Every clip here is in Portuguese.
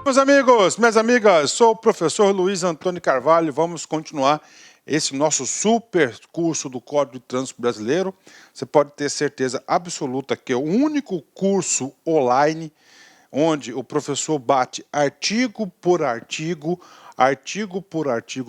Meus amigos, minhas amigas, sou o professor Luiz Antônio Carvalho. Vamos continuar esse nosso super curso do Código de Trânsito Brasileiro. Você pode ter certeza absoluta que é o único curso online onde o professor bate artigo por artigo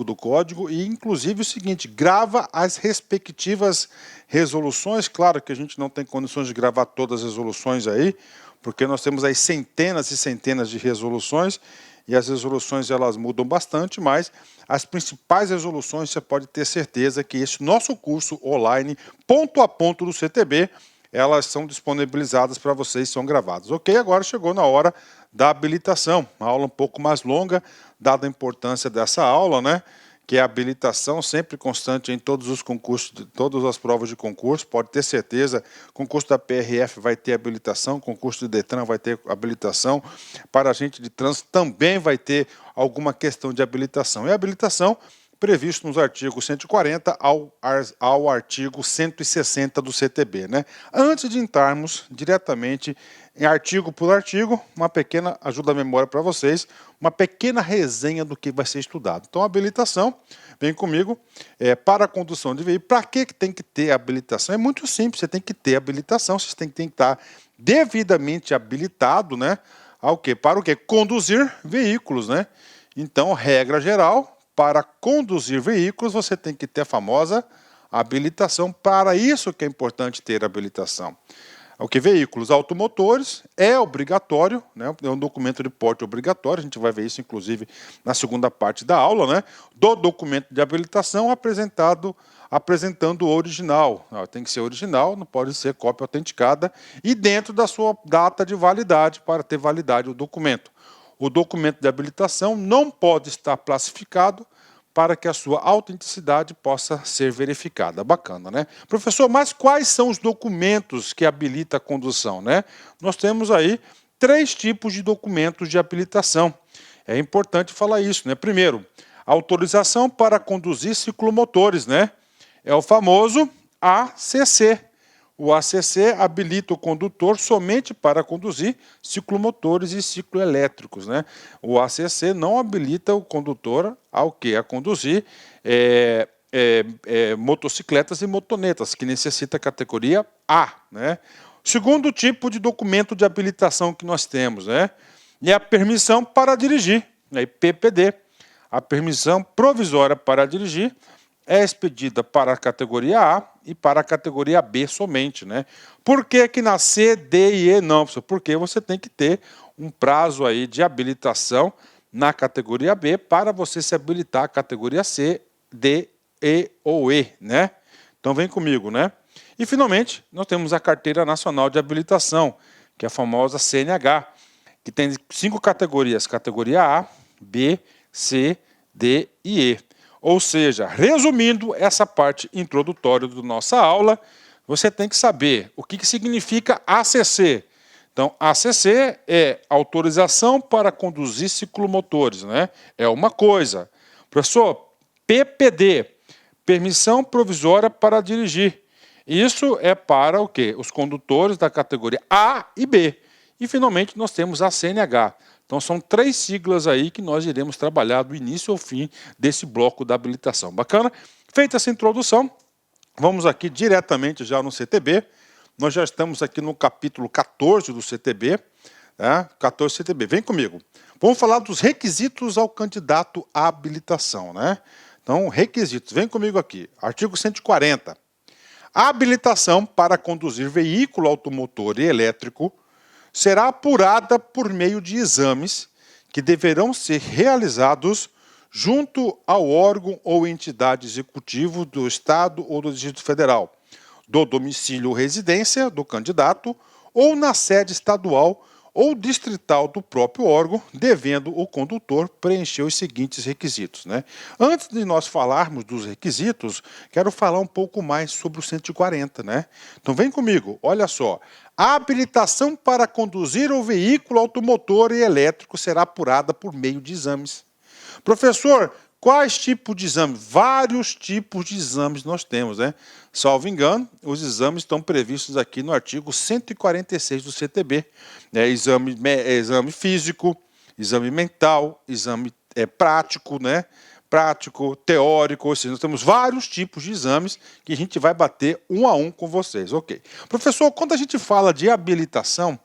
do código e, inclusive, o seguinte, grava as respectivas resoluções. Claro que a gente não tem condições de gravar todas as resoluções aí, porque nós temos aí centenas e centenas de resoluções, e as resoluções elas mudam bastante, mas as principais resoluções você pode ter certeza que esse nosso curso online, ponto a ponto do CTB, elas são disponibilizadas para vocês, são gravadas. Ok, agora chegou na hora da habilitação, uma aula um pouco mais longa, dada a importância dessa aula, né? Que é a habilitação sempre constante em todos os concursos, todas as provas de concurso, pode ter certeza, concurso da PRF vai ter habilitação, concurso do Detran vai ter habilitação, para agente de trânsito também vai ter alguma questão de habilitação. E a habilitação previsto nos artigos 140 ao artigo 160 do CTB, né? Antes de entrarmos diretamente em artigo por artigo, uma pequena ajuda à memória para vocês, uma pequena resenha do que vai ser estudado. Então, a habilitação, vem comigo, para a condução de veículo. Para que tem que ter habilitação? É muito simples, você tem que ter habilitação, você tem que estar devidamente habilitado, né? Ao quê? Para o quê? Conduzir veículos, né? Então, regra geral, para conduzir veículos, você tem que ter a famosa habilitação. Para isso que é importante ter habilitação. O que? Veículos automotores é obrigatório, né? É um documento de porte obrigatório, a gente vai ver isso inclusive na segunda parte da aula, né? Do documento de habilitação apresentando o original. Tem que ser original, não pode ser cópia autenticada e dentro da sua data de validade para ter validade o documento. O documento de habilitação não pode estar plastificado para que a sua autenticidade possa ser verificada. Bacana, né? Professor, mas quais são os documentos que habilitam a condução, né? Nós temos aí 3 tipos de documentos de habilitação. É importante falar isso, né? Primeiro, autorização para conduzir ciclomotores, né? É o famoso ACC. O ACC habilita o condutor somente para conduzir ciclomotores e cicloelétricos, né? O ACC não habilita o condutor ao quê? A conduzir motocicletas e motonetas, que necessita a categoria A, né? Segundo tipo de documento de habilitação que nós temos, né? É a permissão para dirigir, né? PPD. A permissão provisória para dirigir é expedida para a categoria A e para a categoria B somente, né? Por que na C, D e E não? Porque você tem que ter um prazo aí de habilitação na categoria B para você se habilitar à categoria C, D, E ou E, né? Então vem comigo, né? E finalmente, nós temos a Carteira Nacional de Habilitação, que é a famosa CNH, que tem 5 categorias, categoria A, B, C, D e E. Ou seja, resumindo essa parte introdutória da nossa aula, você tem que saber o que significa ACC. Então, ACC é autorização para conduzir ciclomotores, né? É uma coisa. Professor, PPD, permissão provisória para dirigir. Isso é para o quê? Os condutores da categoria A e B. E, finalmente, nós temos a CNH. Então, são 3 siglas aí que nós iremos trabalhar do início ao fim desse bloco da habilitação. Bacana? Feita essa introdução, vamos aqui diretamente já no CTB. Nós já estamos aqui no capítulo 14 do CTB. 14 CTB. Vem comigo. Vamos falar dos requisitos ao candidato à habilitação, né? Então, requisitos. Vem comigo aqui. Artigo 140. A habilitação para conduzir veículo automotor e elétrico será apurada por meio de exames que deverão ser realizados junto ao órgão ou entidade executivo do Estado ou do Distrito Federal, do domicílio ou residência do candidato ou na sede estadual ou distrital do próprio órgão, devendo o condutor preencher os seguintes requisitos, né? Antes de nós falarmos dos requisitos, quero falar um pouco mais sobre o 140, né? Então vem comigo, olha só. A habilitação para conduzir o veículo automotor e elétrico será apurada por meio de exames. Professor, quais tipos de exames? Vários tipos de exames nós temos, né? Salvo engano, os exames estão previstos aqui no artigo 146 do CTB. Exame físico, exame mental, exame prático, né? Prático, teórico, ou seja, nós temos vários tipos de exames que a gente vai bater um a um com vocês, ok? Professor, quando a gente fala de habilitação,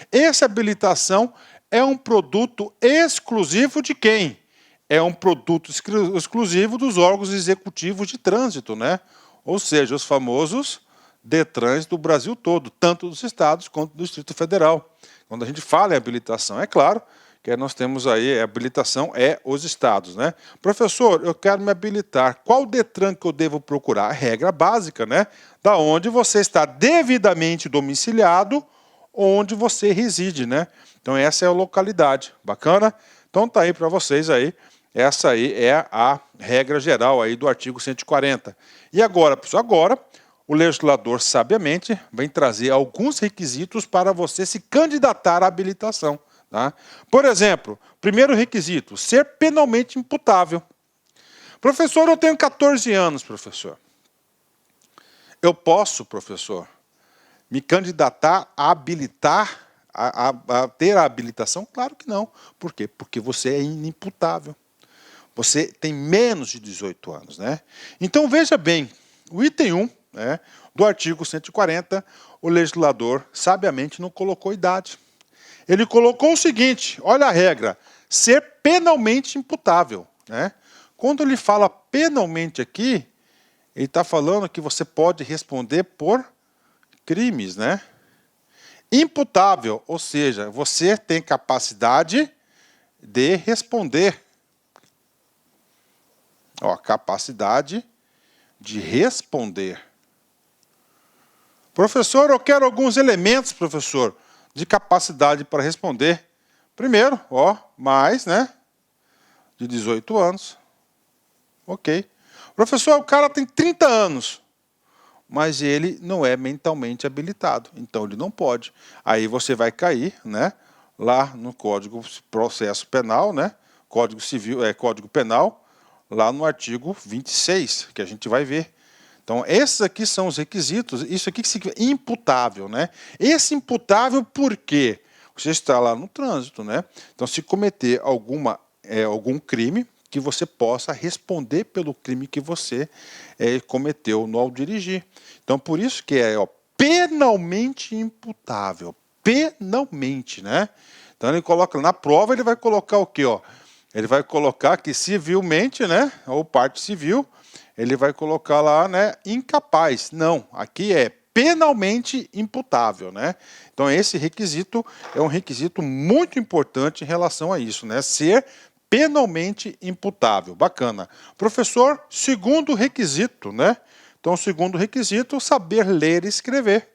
essa habilitação é um produto exclusivo de quem? É um produto exclusivo dos órgãos executivos de trânsito, né? Ou seja, os famosos DETRANs do Brasil todo, tanto dos estados quanto do Distrito Federal. Quando a gente fala em habilitação, é claro que nós temos aí, a habilitação é os estados, né? Professor, eu quero me habilitar, qual DETRAN que eu devo procurar? A regra básica, né? Da onde você está devidamente domiciliado, onde você reside, né? Então essa é a localidade, bacana? Então tá aí para vocês aí, essa aí é a regra geral aí do artigo 140. E agora, pessoal, agora o legislador sabiamente vem trazer alguns requisitos para você se candidatar à habilitação. Tá? Por exemplo, primeiro requisito, ser penalmente imputável. Professor, eu tenho 14 anos, professor. Eu posso, professor, me candidatar a habilitar, a ter a habilitação? Claro que não. Por quê? Porque você é inimputável. Você tem menos de 18 anos, né? Então, veja bem, o item 1, né, do artigo 140, o legislador sabiamente não colocou idade. Ele colocou o seguinte, olha a regra, ser penalmente imputável, né? Quando ele fala penalmente aqui, ele está falando que você pode responder por crimes, né? Imputável, ou seja, você tem capacidade de responder. Ó, capacidade de responder. Professor, eu quero alguns elementos, professor, de capacidade para responder. Primeiro, ó, mais, né? De 18 anos. Ok. Professor, o cara tem 30 anos, mas ele não é mentalmente habilitado, então ele não pode. Aí você vai cair, né? Lá no Código de Processo Penal, né? Código Civil, Código Penal, lá no artigo 26, que a gente vai ver. Então, esses aqui são os requisitos, isso aqui que significa imputável, né? Esse imputável por quê? Você está lá no trânsito, né? Então, se cometer algum crime, que você possa responder pelo crime que você cometeu ao dirigir. Então, por isso que penalmente imputável. Penalmente, né? Então, ele coloca na prova, ele vai colocar o quê, ó? Ele vai colocar que civilmente, né? Ou parte civil, ele vai colocar lá, né, incapaz. Não, aqui é penalmente imputável, né? Então esse requisito é um requisito muito importante em relação a isso, né? Ser penalmente imputável. Bacana. Professor, segundo requisito, né? Então, segundo requisito, saber ler e escrever.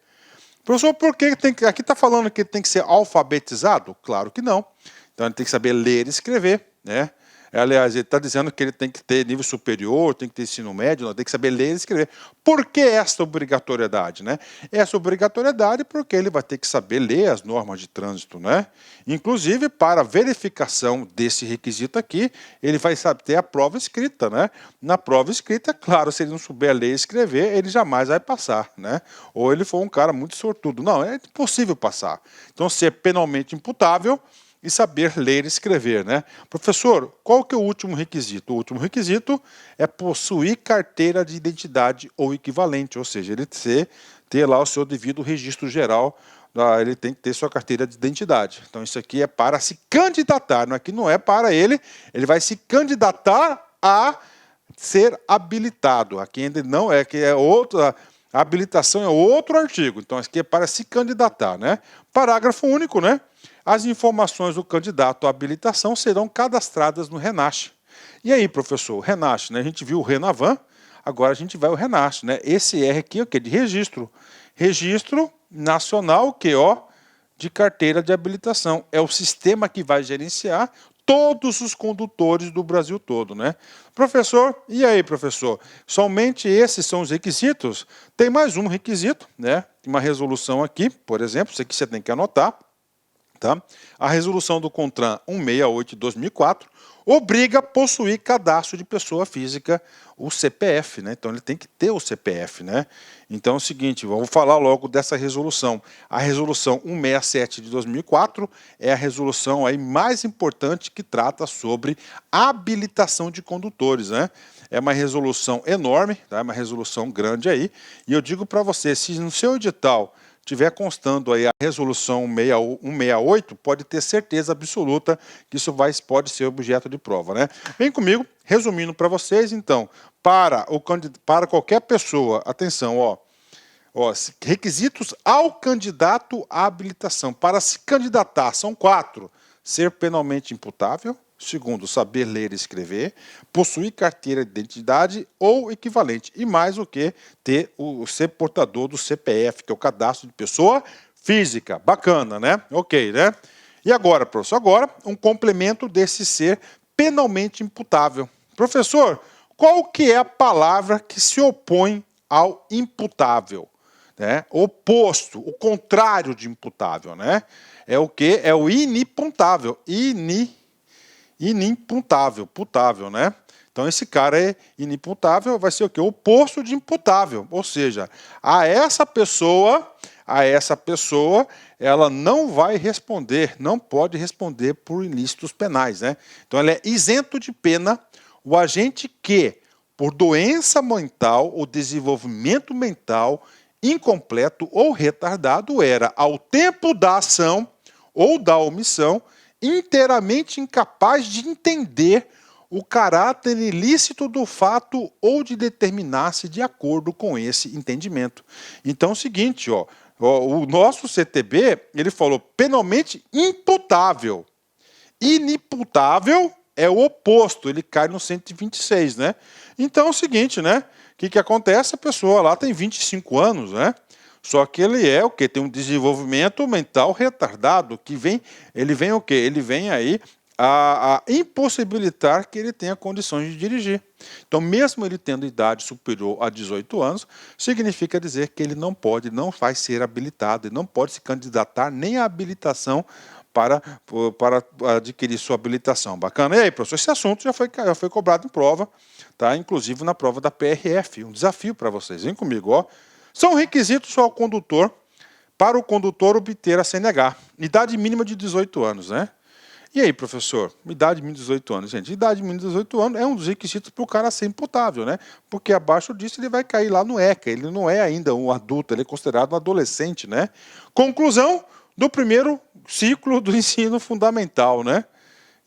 Professor, por que aqui está falando que ele tem que ser alfabetizado? Claro que não. Então ele tem que saber ler e escrever, né? Aliás, ele está dizendo que ele tem que ter nível superior, tem que ter ensino médio, não, tem que saber ler e escrever. Por que essa obrigatoriedade, né? Essa obrigatoriedade porque ele vai ter que saber ler as normas de trânsito, né? Inclusive, para verificação desse requisito aqui, ele vai saber ter a prova escrita, né? Na prova escrita, claro, se ele não souber ler e escrever, ele jamais vai passar, né? Ou ele for um cara muito sortudo. Não, é impossível passar. Então, ser penalmente imputável e saber ler e escrever, né? Professor, qual que é o último requisito? O último requisito é possuir carteira de identidade ou equivalente, ou seja, ele ter lá o seu devido registro geral, ele tem que ter sua carteira de identidade. Então isso aqui é para se candidatar, aqui não é para ele vai se candidatar a ser habilitado. Aqui ainda não é, que é outra. A habilitação é outro artigo, então isso aqui é para se candidatar, né? Parágrafo único, né? As informações do candidato à habilitação serão cadastradas no RENASSE. E aí, professor, o RENASSE, né? A gente viu o RENAVAN, agora a gente vai ao RENASSE, né? Esse R aqui é o quê? De registro. Registro Nacional, de carteira de habilitação. É o sistema que vai gerenciar todos os condutores do Brasil todo, né? Professor, e aí, professor? Somente esses são os requisitos? Tem mais um requisito, né? Uma resolução aqui, por exemplo, isso aqui você tem que anotar, Tá? A resolução do CONTRAN 168 de 2004 obriga a possuir cadastro de pessoa física, o CPF, né? Então ele tem que ter o CPF, né? Então é o seguinte, vamos falar logo dessa resolução. A resolução 167 de 2004 é a resolução aí mais importante que trata sobre habilitação de condutores, né? É uma resolução enorme, tá? É uma resolução grande aí, e eu digo para você, se no seu edital tiver constando aí a resolução 168, pode ter certeza absoluta que isso pode ser objeto de prova, né? Vem comigo, resumindo para vocês, então, para qualquer pessoa, atenção, requisitos ao candidato à habilitação. Para se candidatar, são 4. Ser penalmente imputável. Segundo, saber ler e escrever. Possuir carteira de identidade ou equivalente. E mais o que? Ser portador do CPF, que é o cadastro de pessoa física. Bacana, né? Ok, né? E agora, professor? Agora, um complemento desse ser penalmente imputável. Professor, qual que é a palavra que se opõe ao imputável? Né? Oposto, o contrário de imputável, né? É o que? É o inimputável. Inimputável, putável, né? Então esse cara é inimputável, vai ser o que? O oposto de imputável. Ou seja, a essa pessoa, ela não vai responder, não pode responder por ilícitos penais, né? Então ela é isento de pena o agente que, por doença mental ou desenvolvimento mental incompleto ou retardado, era, ao tempo da ação ou da omissão, inteiramente incapaz de entender o caráter ilícito do fato ou de determinar-se de acordo com esse entendimento. Então é o seguinte, o nosso CTB, ele falou penalmente imputável. Inimputável é o oposto, ele cai no 126, né? Então é o seguinte, né? O que acontece? A pessoa lá tem 25 anos, né? Só que ele é o quê? Tem um desenvolvimento mental retardado, ele vem o quê? Ele vem aí a impossibilitar que ele tenha condições de dirigir. Então, mesmo ele tendo idade superior a 18 anos, significa dizer que ele não vai ser habilitado, ele não pode se candidatar nem à habilitação para adquirir sua habilitação. Bacana? E aí, professor, esse assunto já foi cobrado em prova, tá? Inclusive na prova da PRF. Um desafio para vocês. Vem comigo, ó. São requisitos ao condutor para o condutor obter a CNH. Idade mínima de 18 anos, né? E aí, professor? Idade mínima de 18 anos. Gente, idade mínima de 18 anos é um dos requisitos para o cara ser imputável, né? Porque abaixo disso ele vai cair lá no ECA. Ele não é ainda um adulto, ele é considerado um adolescente, né? Conclusão do primeiro ciclo do ensino fundamental, né?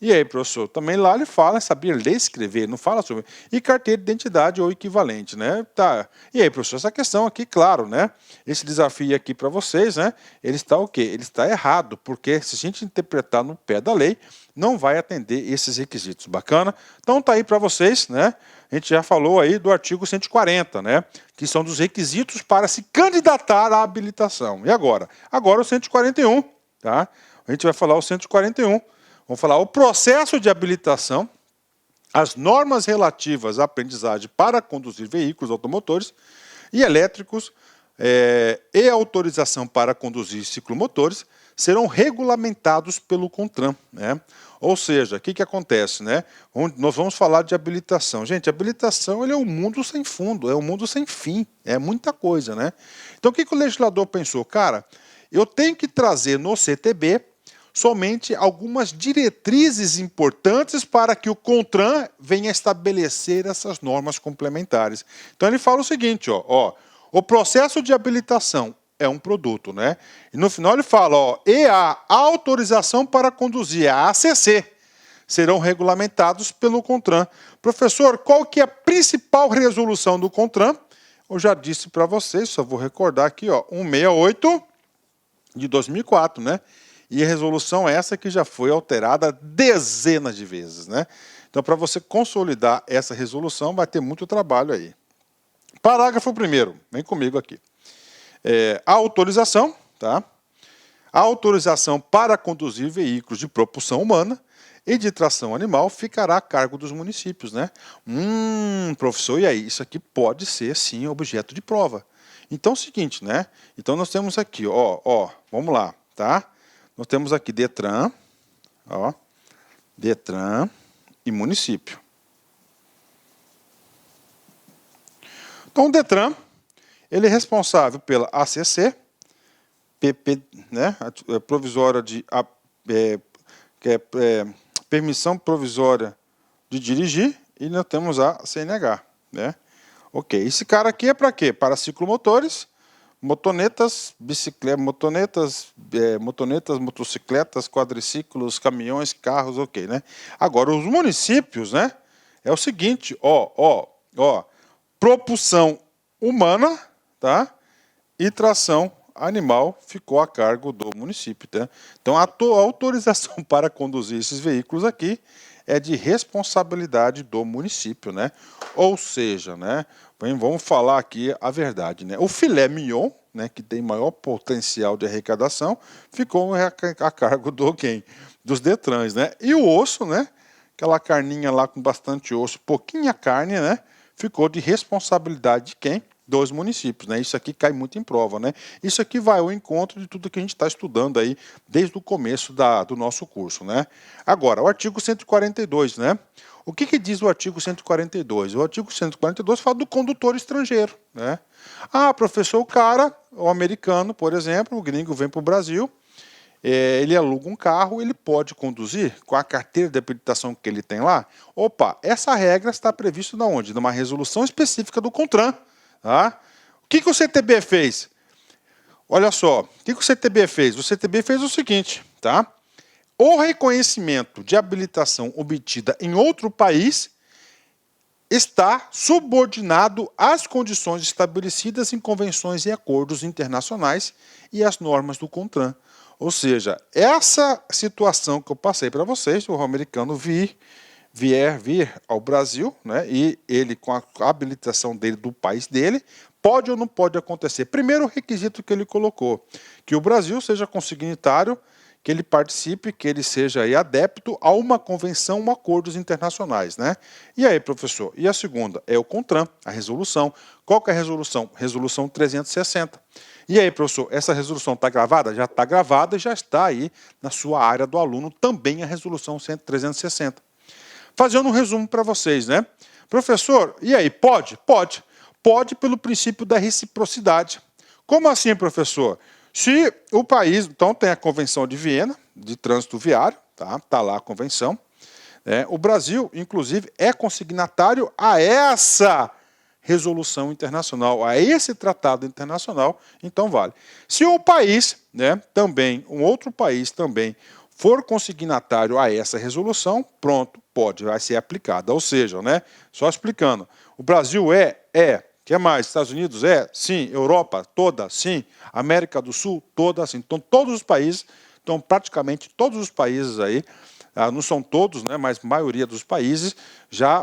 E aí, professor, também lá ele fala saber ler e escrever, não fala sobre... E carteira de identidade ou equivalente, né? Tá. E aí, professor, essa questão aqui, claro, né? Esse desafio aqui para vocês, né? Ele está o quê? Ele está errado, porque se a gente interpretar no pé da lei, não vai atender esses requisitos. Bacana? Então tá aí para vocês, né? A gente já falou aí do artigo 140, né? Que são dos requisitos para se candidatar à habilitação. E agora? Agora o 141, tá? A gente vai falar o 141. Vamos falar o processo de habilitação, as normas relativas à aprendizagem para conduzir veículos automotores e elétricos e autorização para conduzir ciclomotores serão regulamentados pelo CONTRAN, né? Ou seja, o que acontece, né? Nós vamos falar de habilitação. Gente, habilitação ele é um mundo sem fundo, é um mundo sem fim, é muita coisa, né? Então o que o legislador pensou? Cara, eu tenho que trazer no CTB somente algumas diretrizes importantes para que o CONTRAN venha estabelecer essas normas complementares. Então ele fala o seguinte, o processo de habilitação é um produto, né? E no final ele fala, e a autorização para conduzir, a ACC, serão regulamentados pelo CONTRAN. Professor, qual que é a principal resolução do CONTRAN? Eu já disse para vocês, só vou recordar aqui, 168 de 2004, né? E a resolução essa que já foi alterada dezenas de vezes, né? Então, para você consolidar essa resolução, vai ter muito trabalho aí. Parágrafo 1º, vem comigo aqui. A autorização, tá? A autorização para conduzir veículos de propulsão humana e de tração animal ficará a cargo dos municípios, né? Professor, e aí? Isso aqui pode ser, sim, objeto de prova. Então, é o seguinte, né? Então, nós temos aqui, vamos lá, tá? nós temos aqui Detran, ó, Detran e município. Então, o Detran, ele é responsável pela ACC, PP, né, provisória de permissão provisória de dirigir, e nós temos a CNH, né? Ok, esse cara aqui é para quê? Para ciclomotores, motonetas, motonetas, motocicletas, quadriciclos, caminhões, carros, ok, né? Agora, os municípios, né? É o seguinte, propulsão humana, tá? E tração animal ficou a cargo do município, tá? Então, a autorização para conduzir esses veículos aqui é de responsabilidade do município, né? Ou seja, né? Vamos falar aqui a verdade, né? O filé mignon, né, que tem maior potencial de arrecadação, ficou a cargo do quem? Dos Detrans, né? E o osso, né? Aquela carninha lá com bastante osso, pouquinha carne, né? Ficou de responsabilidade de quem? Dos municípios, né? Isso aqui cai muito em prova, né? Isso aqui vai ao encontro de tudo que a gente está estudando aí desde o começo do nosso curso, né? Agora, o artigo 142, né? O que diz o artigo 142? O artigo 142 fala do condutor estrangeiro, né? Ah, professor, o americano, por exemplo, o gringo vem para o Brasil, ele aluga um carro, ele pode conduzir com a carteira de habilitação que ele tem lá? Opa, essa regra está prevista na onde? Numa resolução específica do CONTRAN. Tá? O que o CTB fez? Olha só, o que o CTB fez? O CTB fez o seguinte, tá? O reconhecimento de habilitação obtida em outro país está subordinado às condições estabelecidas em convenções e acordos internacionais e às normas do CONTRAN. Ou seja, essa situação que eu passei para vocês, o americano vir ao Brasil, né, e ele com a habilitação dele do país dele, pode ou não pode acontecer? Primeiro requisito que ele colocou, que o Brasil seja consignatário, que ele participe, que ele seja aí adepto a uma convenção ou acordos internacionais, né? E aí, professor? E a segunda? É o CONTRAN, a resolução. Qual que é a resolução? Resolução 360. E aí, professor, essa resolução está gravada? Já está gravada e já está aí na sua área do aluno também a resolução 360. Fazendo um resumo para vocês, né? Professor, e aí, pode? Pode. Pode pelo princípio da reciprocidade. Como assim, professor? Se o país, então, tem a Convenção de Viena, de trânsito viário, tá? Está lá a convenção. O Brasil, inclusive, é consignatário a essa resolução internacional, a esse tratado internacional, então vale. Se o país, né, também, um outro país também, for consignatário a essa resolução, pronto, vai ser aplicada. Ou seja, né, só explicando, o Brasil que mais? Estados Unidos sim, Europa toda, sim, América do Sul toda, sim. Então todos os países, então praticamente todos os países aí, não são todos, né, mas a maioria dos países já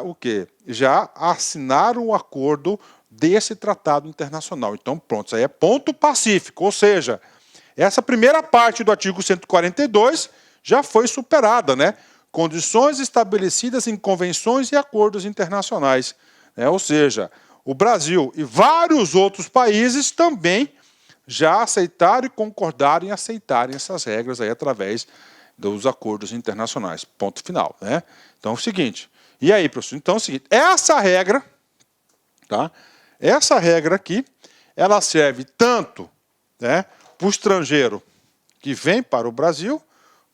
Já assinaram o acordo desse tratado internacional. Então pronto, isso aí é ponto pacífico, ou seja, essa primeira parte do artigo 142 já foi superada, né? Condições estabelecidas em convenções e acordos internacionais. Ou seja, o Brasil e vários outros países também já aceitaram e concordaram em aceitarem essas regras aí através dos acordos internacionais. Ponto final, né? Então é o seguinte. E aí, professor? Então é o seguinte. Essa regra, tá? Essa regra aqui, ela serve tanto, né, para o estrangeiro que vem para o Brasil,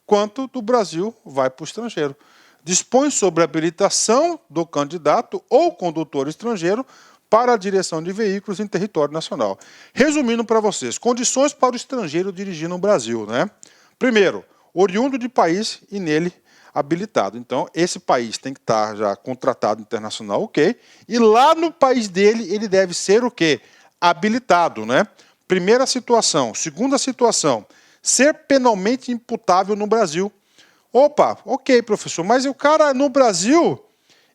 quanto do Brasil vai para o estrangeiro. Dispõe sobre a habilitação do candidato ou condutor estrangeiro para a direção de veículos em território nacional. Resumindo para vocês, condições para o estrangeiro dirigir no Brasil, né? Primeiro, oriundo de país e nele habilitado. Então, esse país tem que estar já contratado internacional, ok? E lá no país dele, ele deve ser o quê? Habilitado, né? Primeira situação. Segunda situação, ser penalmente imputável no Brasil. Opa, ok, professor, mas o cara no Brasil,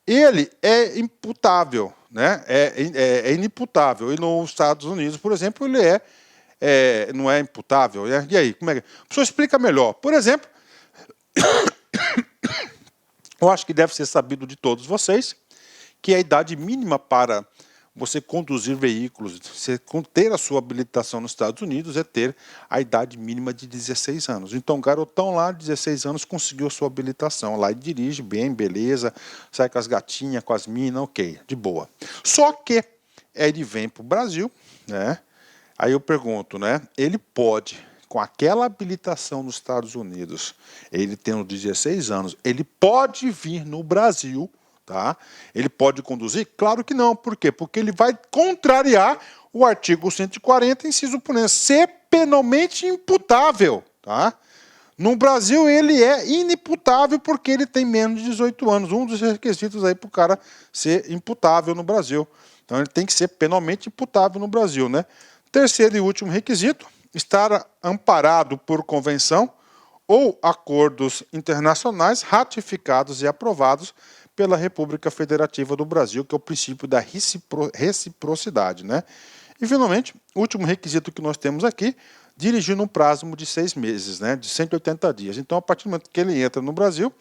ele é imputável, né? É inimputável. E nos Estados Unidos, por exemplo, ele não é imputável. E aí, como é que... O professor explica melhor. Por exemplo, eu acho que deve ser sabido de todos vocês que a idade mínima para você conduzir veículos, você ter a sua habilitação nos Estados Unidos é ter a idade mínima de 16 anos. Então, o garotão lá, 16 anos, conseguiu a sua habilitação. Lá ele dirige bem, beleza, sai com as gatinhas, com as minas, ok, de boa. Só que ele vem para o Brasil, né? Aí eu pergunto, né? Ele pode, com aquela habilitação nos Estados Unidos, ele tendo 16 anos, ele pode vir no Brasil, tá? Ele pode conduzir? Claro que não. Por quê? Porque ele vai contrariar o artigo 140, inciso 1, ser penalmente imputável, tá? No Brasil ele é inimputável porque ele tem menos de 18 anos. Um dos requisitos aí para o cara ser imputável no Brasil. Então ele tem que ser penalmente imputável no Brasil, né? Terceiro e último requisito, estar amparado por convenção ou acordos internacionais ratificados e aprovados pela República Federativa do Brasil, que é o princípio da reciprocidade, né? E, finalmente, o último requisito que nós temos aqui, dirigir num prazo de 6 meses, né? De 180 dias. Então, a partir do momento que ele entra no Brasil,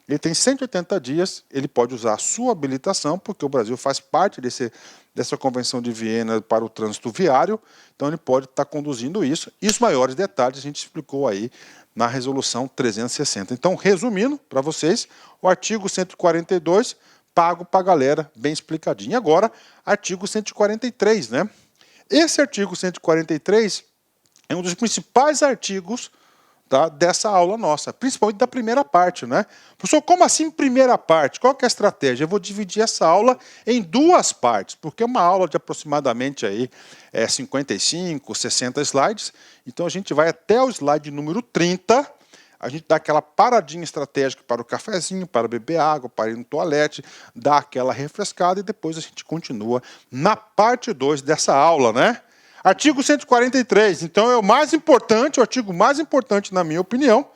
ele tem 180 dias, ele pode usar a sua habilitação, porque o Brasil faz parte dessa Convenção de Viena para o trânsito viário, então ele pode estar conduzindo isso. E os maiores detalhes a gente explicou aí na resolução 360. Então, resumindo para vocês, o artigo 142, pago para a galera, bem explicadinho. Agora, artigo 143, né? Esse artigo 143 é um dos principais artigos, tá, dessa aula nossa, principalmente da primeira parte, né? Professor, como assim primeira parte? Qual que é a estratégia? Eu vou dividir essa aula em duas partes, porque é uma aula de aproximadamente aí, 55, 60 slides, então a gente vai até o slide número 30, a gente dá aquela paradinha estratégica para o cafezinho, para beber água, para ir no toalete, dá aquela refrescada e depois a gente continua na parte 2 dessa aula, né? Artigo 143, então é o mais importante, o artigo mais importante na minha opinião,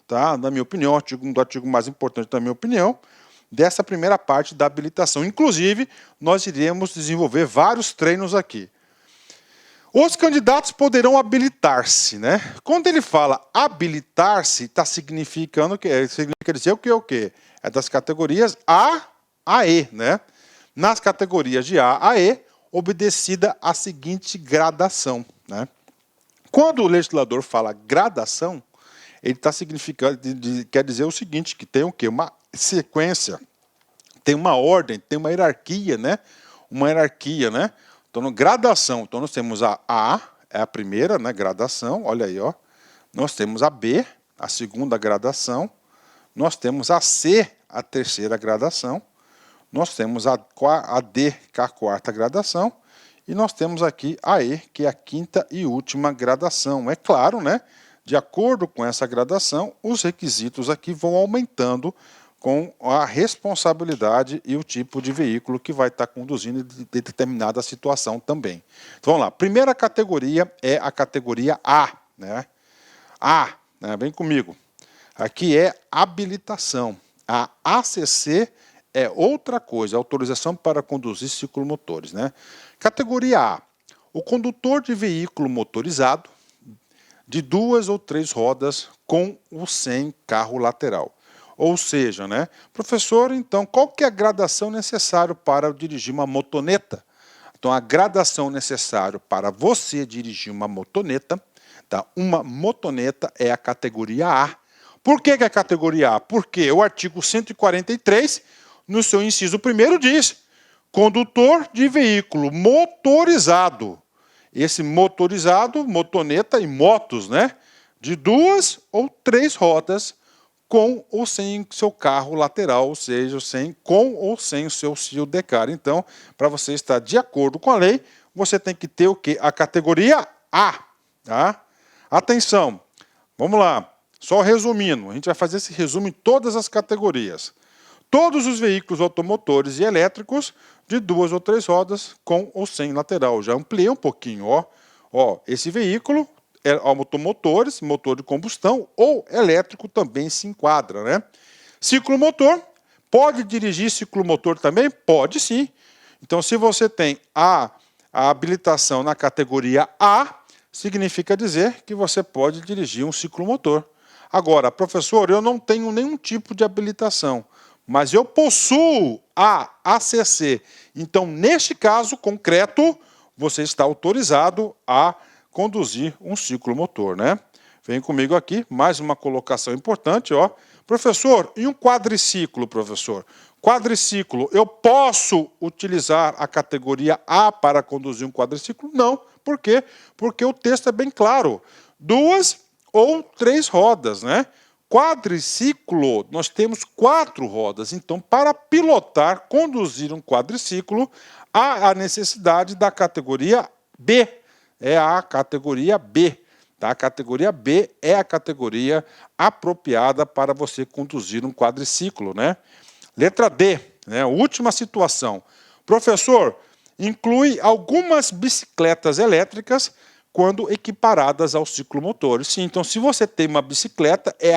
tá? Na minha opinião, o artigo mais importante na minha opinião, dessa primeira parte da habilitação. Inclusive, nós iremos desenvolver vários treinos aqui. Os candidatos poderão habilitar-se, né? Quando ele fala habilitar-se, está significando que significa dizer o quê? É das categorias A a E, né? Nas categorias de A a E, obedecida a seguinte gradação, né? Quando o legislador fala gradação, ele está significando, quer dizer o seguinte, que tem o quê? Uma sequência, tem uma ordem, tem uma hierarquia, né? Uma hierarquia, né? Então, gradação, então nós temos a A, é a primeira, né, gradação, olha aí, ó. Nós temos a B, a segunda gradação, nós temos a C, a terceira gradação, nós temos a D, que é a quarta gradação, e nós temos aqui a E, que é a quinta e última gradação. É claro, né? De acordo com essa gradação, os requisitos aqui vão aumentando com a responsabilidade e o tipo de veículo que vai estar conduzindo de determinada situação também. Então, vamos lá. Primeira categoria é a categoria A, né? A, né? Vem comigo. Aqui é habilitação. A ACC é outra coisa, autorização para conduzir ciclomotores, né? Categoria A, o condutor de veículo motorizado de 2 ou 3 rodas com ou sem carro lateral. Ou seja, né? Professor, então, qual que é a gradação necessária para dirigir uma motoneta? Então, a gradação necessária para você dirigir uma motoneta, tá? Uma motoneta é a categoria A. Por que é a categoria A? Porque o artigo 143, no seu inciso 1º, diz condutor de veículo motorizado. Esse motorizado, motoneta e motos, né? De 2 ou 3 rodas com ou sem seu carro lateral, ou seja, com ou sem o seu Sildecar. Então, para você estar de acordo com a lei, você tem que ter o quê? A categoria A. Tá? Atenção, vamos lá. Só resumindo, a gente vai fazer esse resumo em todas as categorias. Todos os veículos automotores e elétricos de 2 ou 3 rodas com ou sem lateral. Já ampliei um pouquinho, ó. Ó, esse veículo é automotores, motor de combustão ou elétrico também se enquadra, né? Ciclomotor, pode dirigir ciclomotor também? Pode sim. Então, se você tem a habilitação na categoria A, significa dizer que você pode dirigir um ciclomotor. Agora, professor, eu não tenho nenhum tipo de habilitação. mas eu possuo a ACC. Então, neste caso concreto, você está autorizado a conduzir um ciclomotor, né? Vem comigo aqui, mais uma colocação importante, ó. Professor, e um quadriciclo, professor? Quadriciclo, eu posso utilizar a categoria A para conduzir um quadriciclo? Não. Por quê? Porque o texto é bem claro. 2 ou 3 rodas, né? Quadriciclo, nós temos 4 rodas. Então, para pilotar, conduzir um quadriciclo, há a necessidade da categoria B. É a categoria B. Tá? A categoria B é a categoria apropriada para você conduzir um quadriciclo, né? Letra D, né? Última situação. Professor, inclui algumas bicicletas elétricas quando equiparadas ao ciclomotor. Sim, então se você tem uma bicicleta, é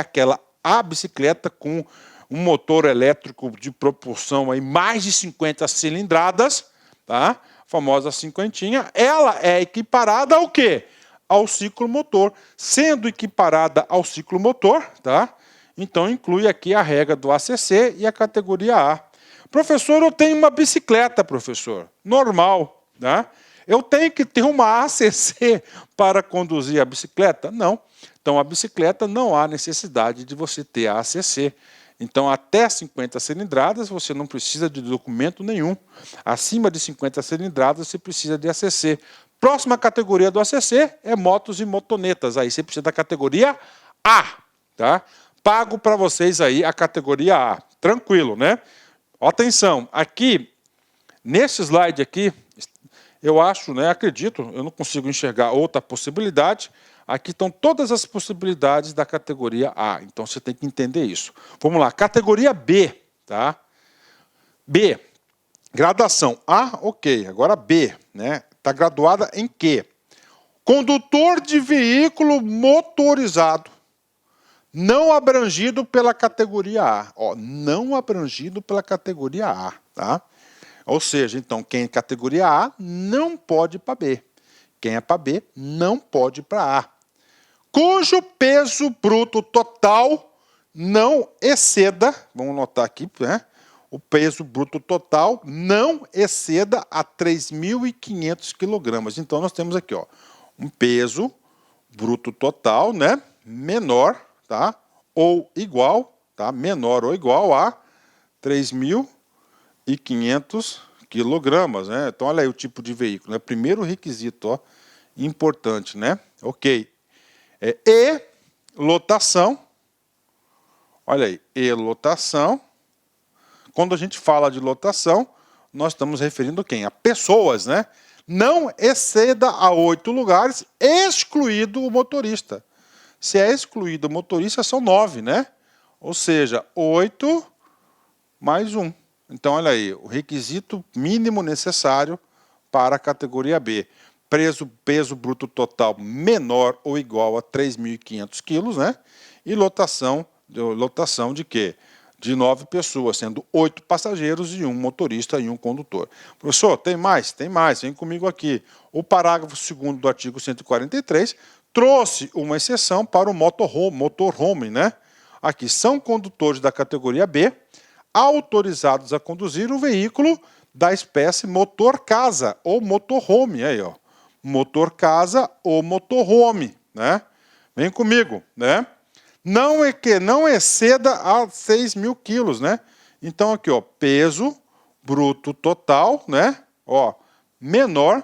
a bicicleta com um motor elétrico de propulsão aí mais de 50 cilindradas, tá? A famosa cinquentinha, ela é equiparada ao quê? Ao ciclomotor. Sendo equiparada ao ciclomotor, tá? Então inclui aqui a regra do ACC e a categoria A. Professor, eu tenho uma bicicleta, professor, normal, né? Eu tenho que ter uma ACC para conduzir a bicicleta? Não. Então, a bicicleta não há necessidade de você ter a ACC. Então, até 50 cilindradas, você não precisa de documento nenhum. Acima de 50 cilindradas, você precisa de ACC. Próxima categoria do ACC é motos e motonetas. Aí você precisa da categoria A, tá? Pago para vocês aí a categoria A. Tranquilo, né? Atenção, aqui, nesse slide aqui, eu acho, né, acredito, eu não consigo enxergar outra possibilidade. Aqui estão todas as possibilidades da categoria A. Então, você tem que entender isso. Vamos lá, categoria B, tá? B, graduação A, ok. Agora B, né? Está graduada em quê? Condutor de veículo motorizado, não abrangido pela categoria A. Ó, não abrangido pela categoria A, tá? Ou seja, então, quem é categoria A não pode ir para B. Quem é para B não pode ir para A. Cujo peso bruto total não exceda, vamos notar aqui, né? O peso bruto total não exceda a 3.500 quilogramas. Então, nós temos aqui, ó, um peso bruto total, né? Menor, tá? Ou igual, tá? Menor ou igual a 3.500 quilogramas, né? Então, olha aí o tipo de veículo, né? Primeiro requisito, ó, importante, né? Ok. E lotação, olha aí, e lotação. Quando a gente fala de lotação, nós estamos referindo quem? A pessoas, né? Não exceda a 8 lugares, excluído o motorista. Se é excluído o motorista, são 9, né? Ou seja, 8 mais 1. Então, olha aí, o requisito mínimo necessário para a categoria B. Peso bruto total menor ou igual a 3.500 quilos, né? E lotação de quê? De 9 pessoas, sendo 8 passageiros e 1 motorista e 1 condutor. Professor, tem mais? Tem mais, vem comigo aqui. O parágrafo 2º do artigo 143 trouxe uma exceção para o motorhome, né? Aqui, são condutores da categoria B autorizados a conduzir o veículo da espécie motor-casa ou motorhome, aí, ó. Motor-casa ou motorhome, né? Vem comigo, né? Não exceda a 6.000 quilos, né? Então, aqui, ó, peso bruto total, né? Ó, menor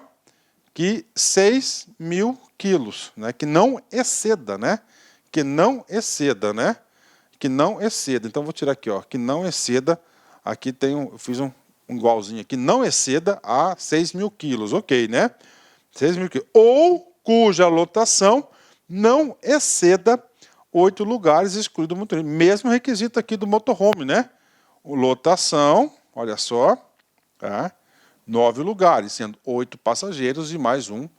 que 6.000 quilos, né? Que não exceda, né? Que não exceda, né? Que não exceda. Então, vou tirar aqui, ó, que não exceda. Aqui tem eu fiz um igualzinho aqui, não exceda a 6.000 quilos, ok, né? 6.000 quilos. Ou cuja lotação não exceda 8 lugares, excluído o motorista. Mesmo requisito aqui do motorhome, né? Lotação, olha só, tá? 9 lugares, sendo 8 passageiros e mais um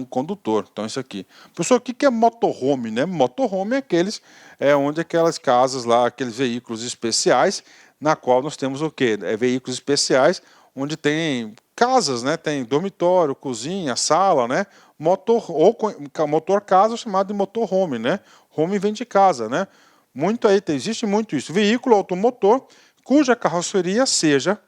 condutor. Então, isso aqui. Professor, o que é motorhome, né? Motorhome é onde aquelas casas lá, aqueles veículos especiais, na qual nós temos o quê? Veículos especiais, onde tem casas, né? Tem dormitório, cozinha, sala, né? Motor casa chamado de motorhome, né? Home vem de casa, né? Muito aí, existe muito isso. Veículo automotor cuja carroceria seja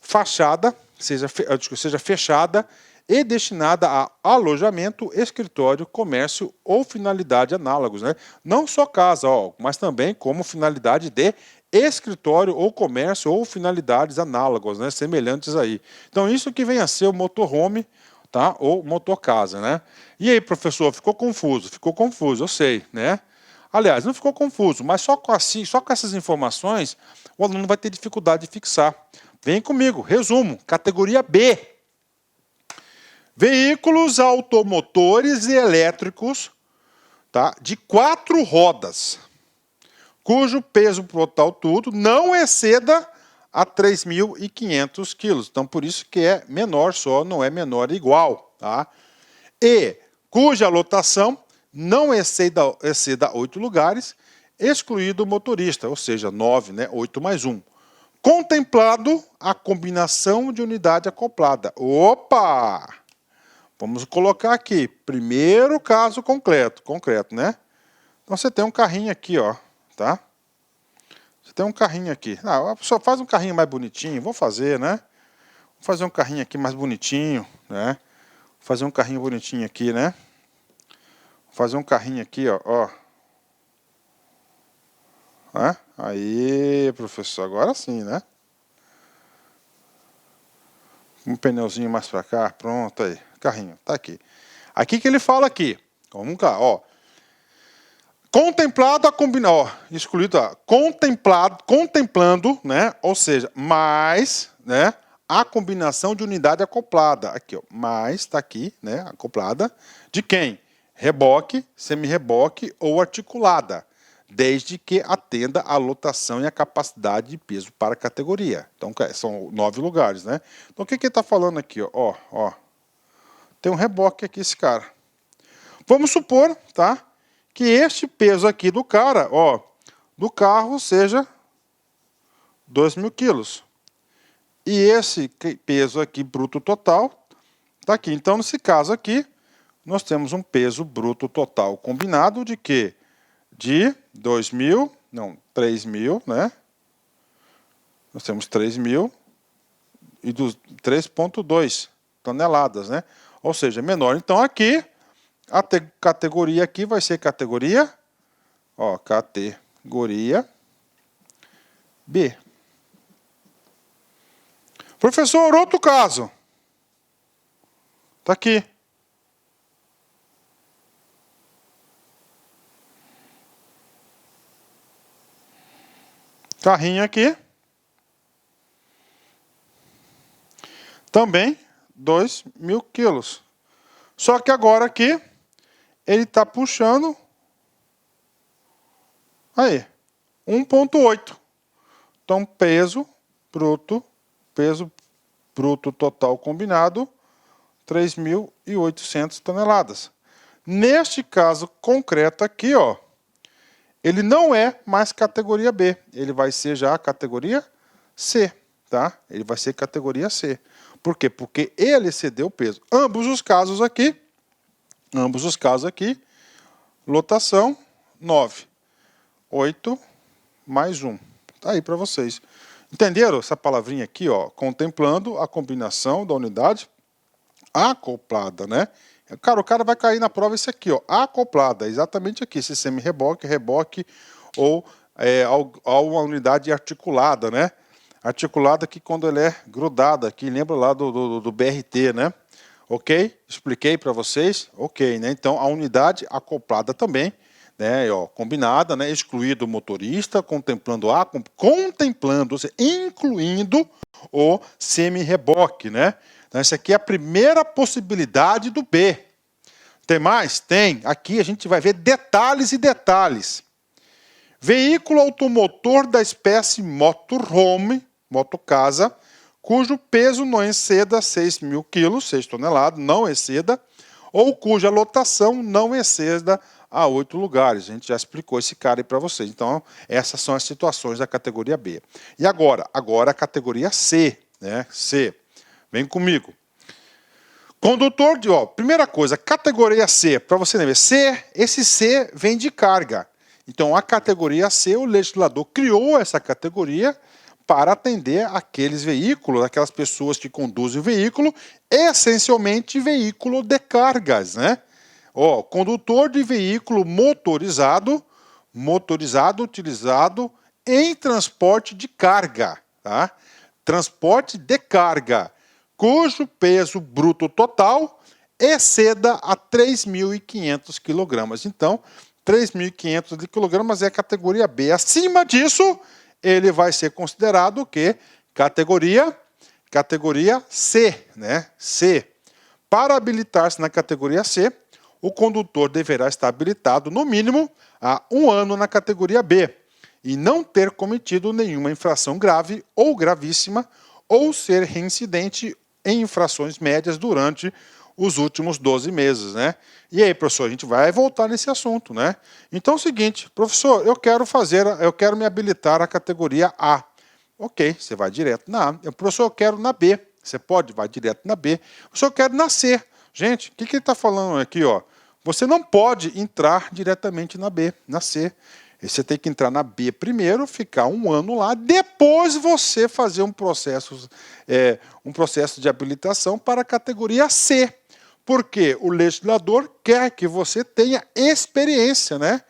fachada, seja fechada e destinada a alojamento, escritório, comércio ou finalidade análogos, né? Não só casa, mas também como finalidade de escritório ou comércio ou finalidades análogas, né? Semelhantes aí. Então isso que vem a ser o motorhome, tá? Ou motorcasa, né? E aí, professor, ficou confuso? Ficou confuso, eu sei, né? Aliás, não ficou confuso, mas só com essas informações o aluno vai ter dificuldade de fixar. Vem comigo, resumo, categoria B. Veículos automotores e elétricos, tá, de 4 rodas, cujo peso total tudo não exceda a 3.500 quilos. Então, por isso que é menor só, não é menor igual. Tá? E cuja lotação não exceda 8 lugares, excluído o motorista, ou seja, 9, né, 8 mais 1. Contemplado a combinação de unidade acoplada. Opa! Vamos colocar aqui, primeiro caso concreto, né? Então você tem um carrinho aqui, ó, tá? Você tem um carrinho aqui. A pessoa faz um carrinho mais bonitinho, vou fazer, né? Vou fazer um carrinho aqui mais bonitinho, né? Vou fazer um carrinho bonitinho aqui, né? Vou fazer um carrinho aqui, ó. Aí, professor, agora sim, né? Um pneuzinho mais pra cá, pronto aí. Carrinho, tá aqui. Aqui que ele fala aqui. Vamos cá, ó. Contemplado a combinar, excluído, contemplando, né? Ou seja, mais, né? A combinação de unidade acoplada. Aqui, ó. Mais, tá aqui, né? Acoplada. De quem? Reboque, semi-reboque ou articulada. Desde que atenda à lotação e à capacidade de peso para a categoria. Então, são 9 lugares, né? Então, o que ele está falando aqui? Ó. Tem um reboque aqui, esse cara. Vamos supor, tá? Que este peso aqui do cara, ó, do carro seja 2.000 quilos. E esse peso aqui, bruto total, tá aqui. Então, nesse caso aqui, nós temos um peso bruto total combinado de quê? De 3.000, né? Nós temos 3.000 e dos 3,2 toneladas, né? Ou seja, menor. Então, aqui, a categoria aqui vai ser categoria, ó, categoria B. Professor, outro caso. Tá aqui. Carrinho aqui. Também 2.000 quilos. Só que agora aqui, ele está puxando, aí, 1,8. Então, peso bruto total combinado, 3.800 toneladas. Neste caso concreto aqui, ó, ele não é mais categoria B, ele vai ser já a categoria C, tá? Ele vai ser categoria C. Por quê? Porque ele excedeu o peso. Ambos os casos aqui, lotação 9. 8 mais 1. Tá aí para vocês. Entenderam essa palavrinha aqui, ó? Contemplando a combinação da unidade acoplada, né? Cara, o cara vai cair na prova esse aqui, ó. Acoplada, exatamente aqui. Esse semi-reboque, reboque ou uma unidade articulada, né? Articulada que quando ela é grudada, que lembra lá do BRT, né? Ok? Expliquei para vocês? Ok, né? Então, a unidade acoplada também, né? Ó, combinada, né? Excluído o motorista, contemplando, ou seja, incluindo o semi-reboque, né? Então, essa aqui é a primeira possibilidade do B. Tem mais? Tem. Aqui a gente vai ver detalhes e detalhes. Veículo automotor da espécie motorhome, motocasa, cujo peso não exceda 6.000 quilos, 6 toneladas, não exceda, ou cuja lotação não exceda a 8 lugares. A gente já explicou esse cara aí para vocês. Então, essas são as situações da categoria B. E agora a categoria C, né? C. Vem comigo. Condutor de, primeira coisa, categoria C, para você lembrar, esse C vem de carga. Então, a categoria C, o legislador criou essa categoria para atender aqueles veículos, aquelas pessoas que conduzem o veículo, essencialmente veículo de cargas, né? Ó, condutor de veículo motorizado utilizado em transporte de carga, tá? Transporte de carga, cujo peso bruto total exceda a 3.500 kg. Então, 3.500 kg é a categoria B. Acima disso, ele vai ser considerado o quê? Categoria C, né? C. Para habilitar-se na categoria C, o condutor deverá estar habilitado, no mínimo, há 1 ano na categoria B e não ter cometido nenhuma infração grave ou gravíssima ou ser reincidente em infrações médias durante os últimos 12 meses, né? E aí, professor, a gente vai voltar nesse assunto, né? Então é o seguinte, professor, eu quero me habilitar à categoria A. Ok, você vai direto na A. Professor, eu quero na B. Você pode, vai direto na B. Professor, eu quero na C. Gente, o que ele está falando aqui, ó? Você não pode entrar diretamente na B, na C. Você tem que entrar na B primeiro, ficar 1 ano lá, depois você fazer um processo de habilitação para a categoria C. Porque o legislador quer que você tenha experiência, né?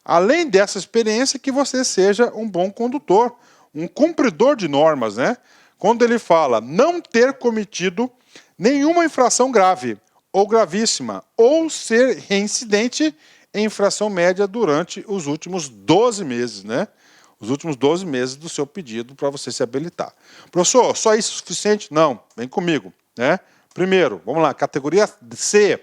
Além dessa experiência, que você seja um bom condutor, um cumpridor de normas, né? Quando ele fala não ter cometido nenhuma infração grave ou gravíssima, ou ser reincidente em infração média durante os últimos 12 meses, né? Os últimos 12 meses do seu pedido para você se habilitar. Professor, só isso é suficiente? Não, vem comigo, né? Primeiro, vamos lá, categoria C.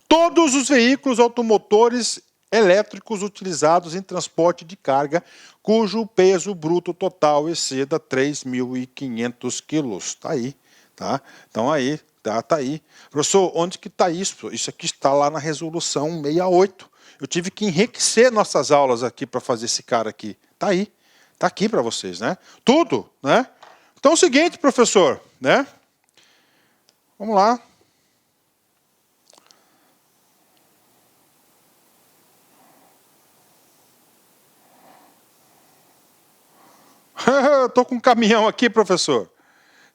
Todos os veículos automotores elétricos utilizados em transporte de carga, cujo peso bruto total exceda 3.500 quilos. Está aí, tá? Então aí, tá aí. Professor, onde que está isso? Isso aqui está lá na resolução 68. Eu tive que enriquecer nossas aulas aqui para fazer esse cara aqui. Está aí, está aqui para vocês, né? Tudo, né? Então é o seguinte, professor, né? Vamos lá. Eu estou com um caminhão aqui, professor.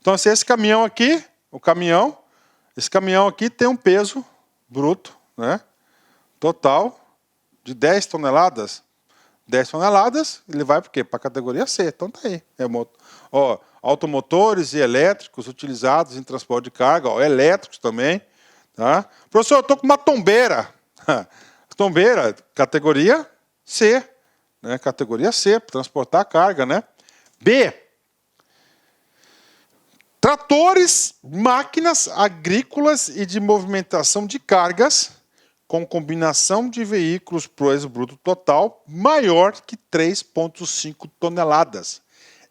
Então, se esse caminhão aqui, esse caminhão aqui tem um peso bruto, né, total de 10 toneladas. 10 toneladas, ele vai para quê? Para a categoria C. Então tá aí. Automotores e elétricos utilizados em transporte de carga, elétricos também. Tá? Professor, eu estou com uma tombeira. Tombeira, categoria C. Né? Categoria C, para transportar carga, né? B. Tratores, máquinas agrícolas e de movimentação de cargas com combinação de veículos peso bruto total maior que 3,5 toneladas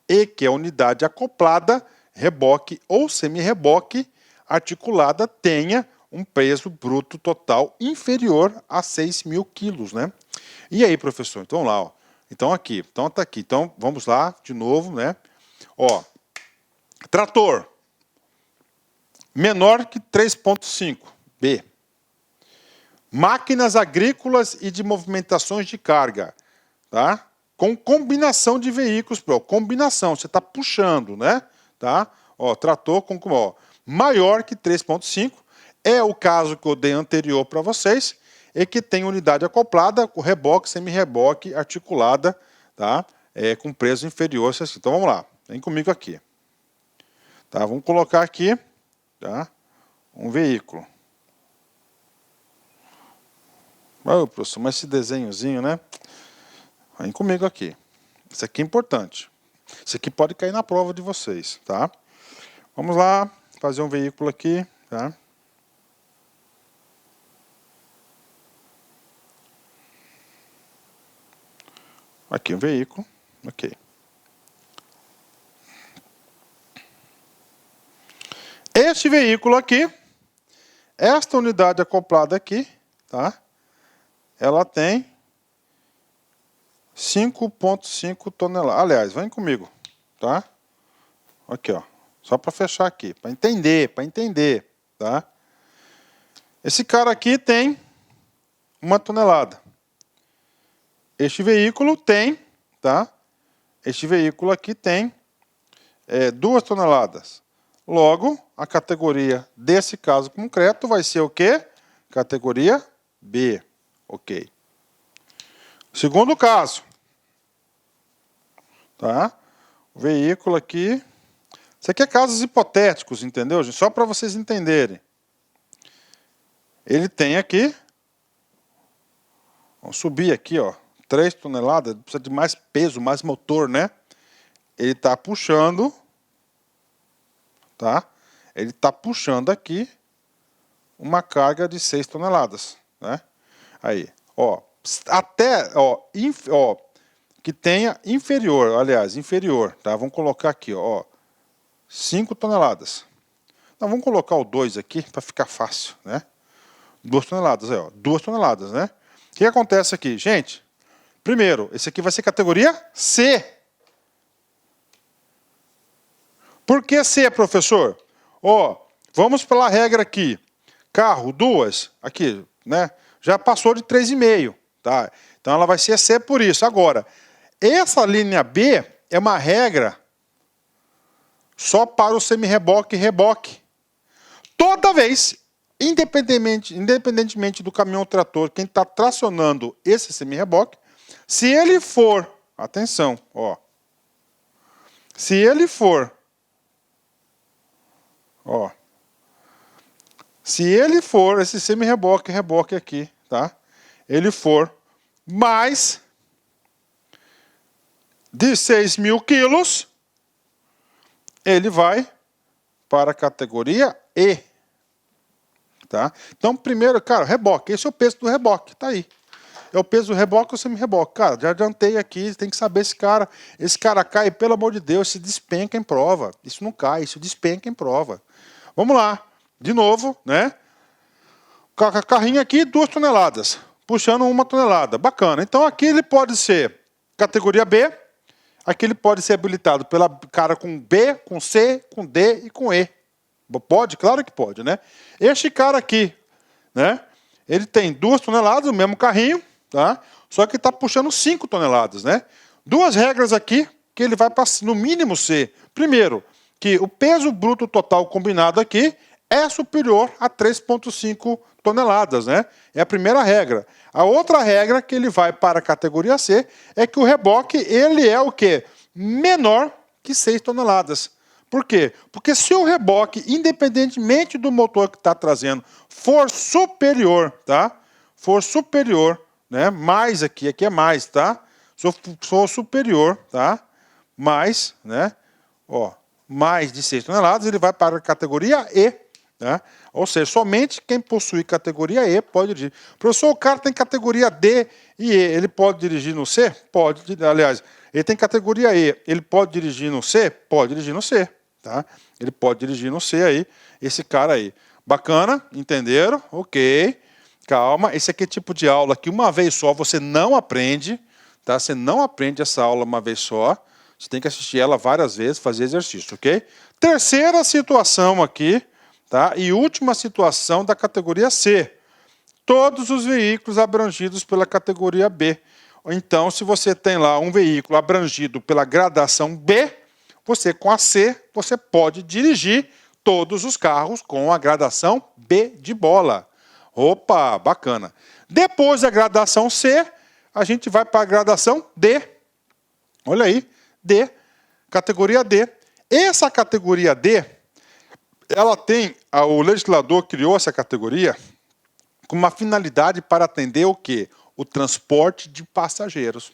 e que a unidade acoplada, reboque ou semi-reboque articulada tenha um peso bruto total inferior a 6.000 quilos, né? E aí, professor? Então, vamos lá, ó. Então, aqui. Então, tá aqui. Então, vamos lá, de novo, né? Ó, trator. Menor que 3,5. B. Máquinas agrícolas e de movimentações de carga. Tá? Com combinação de veículos. Combinação, você está puxando, né? Tá? Ó, trator com maior que 3,5. É o caso que eu dei anterior para vocês. E que tem unidade acoplada, com reboque, semi-reboque, articulada, tá? Com peso inferior. Então vamos lá, vem comigo aqui. Tá? Vamos colocar aqui, tá? Um veículo. Oh, professor, mas esse desenhozinho, né? Vem comigo aqui. Isso aqui é importante. Isso aqui pode cair na prova de vocês, tá? Vamos lá, fazer um veículo aqui, tá? Aqui um veículo, ok. Este veículo aqui, esta unidade acoplada aqui, tá? Ela tem 5,5 toneladas. Aliás, vem comigo, tá? Aqui, ó. Só para fechar aqui, para entender, tá? Esse cara aqui tem 1 tonelada. Este veículo tem, tá? Este veículo aqui tem 2 toneladas. Logo, a categoria desse caso concreto vai ser o quê? Categoria B. Ok. Segundo caso. Tá? O veículo aqui. Isso aqui é casos hipotéticos, entendeu, gente? Só para vocês entenderem. Ele tem aqui. Vamos subir aqui, ó. 3 toneladas. Precisa de mais peso, mais motor, né? Ele está puxando. Tá? Ele está puxando aqui uma carga de 6 toneladas. Né? Aí, ó. Até, ó, que tenha inferior, aliás, inferior, tá? Vamos colocar aqui, ó, 5 toneladas. Então, vamos colocar o 2 aqui para ficar fácil, né? 2 toneladas, aí, ó, 2 toneladas, né? O que acontece aqui? Gente, primeiro, esse aqui vai ser categoria C. Por que C, professor? Ó, vamos pela regra aqui. Carro, 2, aqui, né? Já passou de 3,5, tá? Então, ela vai ser C por isso. Agora, essa linha B é uma regra só para o semi-reboque e reboque. Toda vez, independentemente do caminhão trator, quem está tracionando esse semi-reboque, se ele for, atenção, ó, se ele for, ó, se ele for, esse semi-reboque, reboque aqui, tá? Ele for mais de 6.000 quilos, ele vai para a categoria E. Tá? Então, primeiro, cara, reboque. Esse é o peso do reboque, tá aí. É o peso do reboque ou semi-reboque. Cara, já adiantei aqui, tem que saber esse cara cai, pelo amor de Deus, se despenca em prova. Isso não cai, isso despenca em prova. Vamos lá, de novo, né? Carrinho aqui, 2 toneladas, puxando 1 tonelada, bacana. Então aqui ele pode ser categoria B, aqui ele pode ser habilitado pela cara com B, com C, com D e com E. Pode? Claro que pode, né? Este cara aqui, né? Ele tem 2 toneladas, o mesmo carrinho, tá? Só que está puxando 5 toneladas, né? 2 regras aqui, que ele vai para, no mínimo, C. Primeiro, que o peso bruto total combinado aqui é superior a 3,5 toneladas, né? É a primeira regra. A outra regra que ele vai para a categoria C é que o reboque, ele é o quê? Menor que 6 toneladas. Por quê? Porque se o reboque, independentemente do motor que está trazendo, for superior, tá? For superior, né? Mais aqui é mais, tá? Se for superior, tá? Mais, né? Ó, mais de 6 toneladas, ele vai para a categoria E, né? Ou seja, somente quem possui categoria E pode dirigir. Professor, o cara tem categoria D e E, ele pode dirigir no C? Pode, aliás, ele tem categoria E, ele pode dirigir no C? Pode dirigir no C. Tá? Ele pode dirigir no C aí, esse cara aí. Bacana? Entenderam? Ok. Calma. Esse aqui é tipo de aula que uma vez só você não aprende. Tá? Você não aprende essa aula uma vez só. Você tem que assistir ela várias vezes, fazer exercício, ok? Terceira situação aqui, tá? E última situação da categoria C. Todos os veículos abrangidos pela categoria B. Então, se você tem lá um veículo abrangido pela gradação B, você com a C, você pode dirigir todos os carros com a gradação B de bola. Opa, bacana. Depois da gradação C, a gente vai para a gradação D. Olha aí, D, categoria D. Essa categoria D, ela tem, o legislador criou essa categoria com uma finalidade para atender o quê? O transporte de passageiros.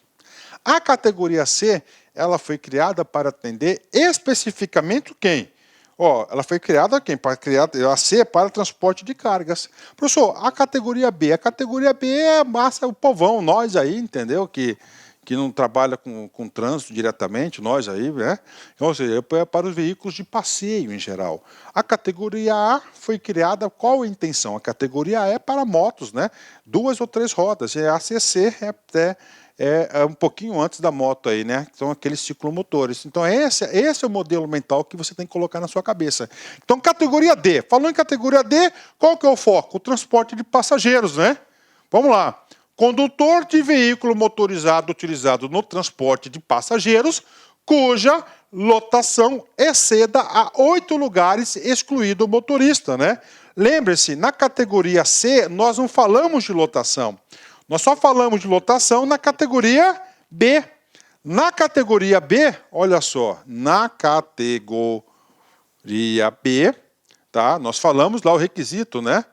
A categoria C, ela foi criada para atender especificamente quem? Ó, ela foi criada quem? Para criar a C para transporte de cargas. Professor, a categoria B é massa, o povão, nós aí, entendeu? Que não trabalha com trânsito diretamente, nós aí, né? Então, ou seja, é para os veículos de passeio em geral. A categoria A foi criada, qual a intenção? A categoria E é para motos, né? 2 ou 3 rodas. E a ACC é um pouquinho antes da moto aí, né? São aqueles ciclomotores. Então, esse é o modelo mental que você tem que colocar na sua cabeça. Então, categoria D. Falou em categoria D, qual que é o foco? O transporte de passageiros, né? Vamos lá. condutor de veículo motorizado utilizado no transporte de passageiros, cuja lotação exceda a 8 lugares, excluído o motorista, né? Lembre-se, na categoria C, nós não falamos de lotação. Nós só falamos de lotação na categoria B. Na categoria B, olha só, na categoria B, tá? Nós falamos lá o requisito, né?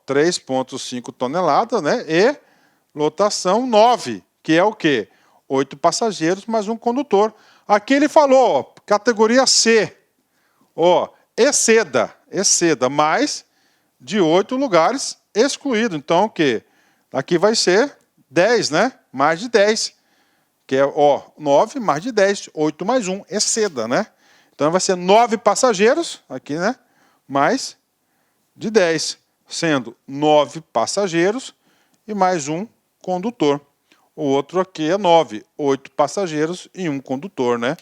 3,5 toneladas, né? E lotação 9, que é o quê? 8 passageiros mais um condutor. Aqui ele falou, ó, categoria C, ó, exceda mais de 8 lugares excluído. Então, o quê? Aqui vai ser 10, né? Mais de 10. Que é, ó, 9 mais de 10, 8 mais 1, exceda, né? Então vai ser 9 passageiros, aqui, né? Mais de 10, sendo 9 passageiros e mais um condutor. O outro aqui é 9, 8 passageiros e um condutor, né?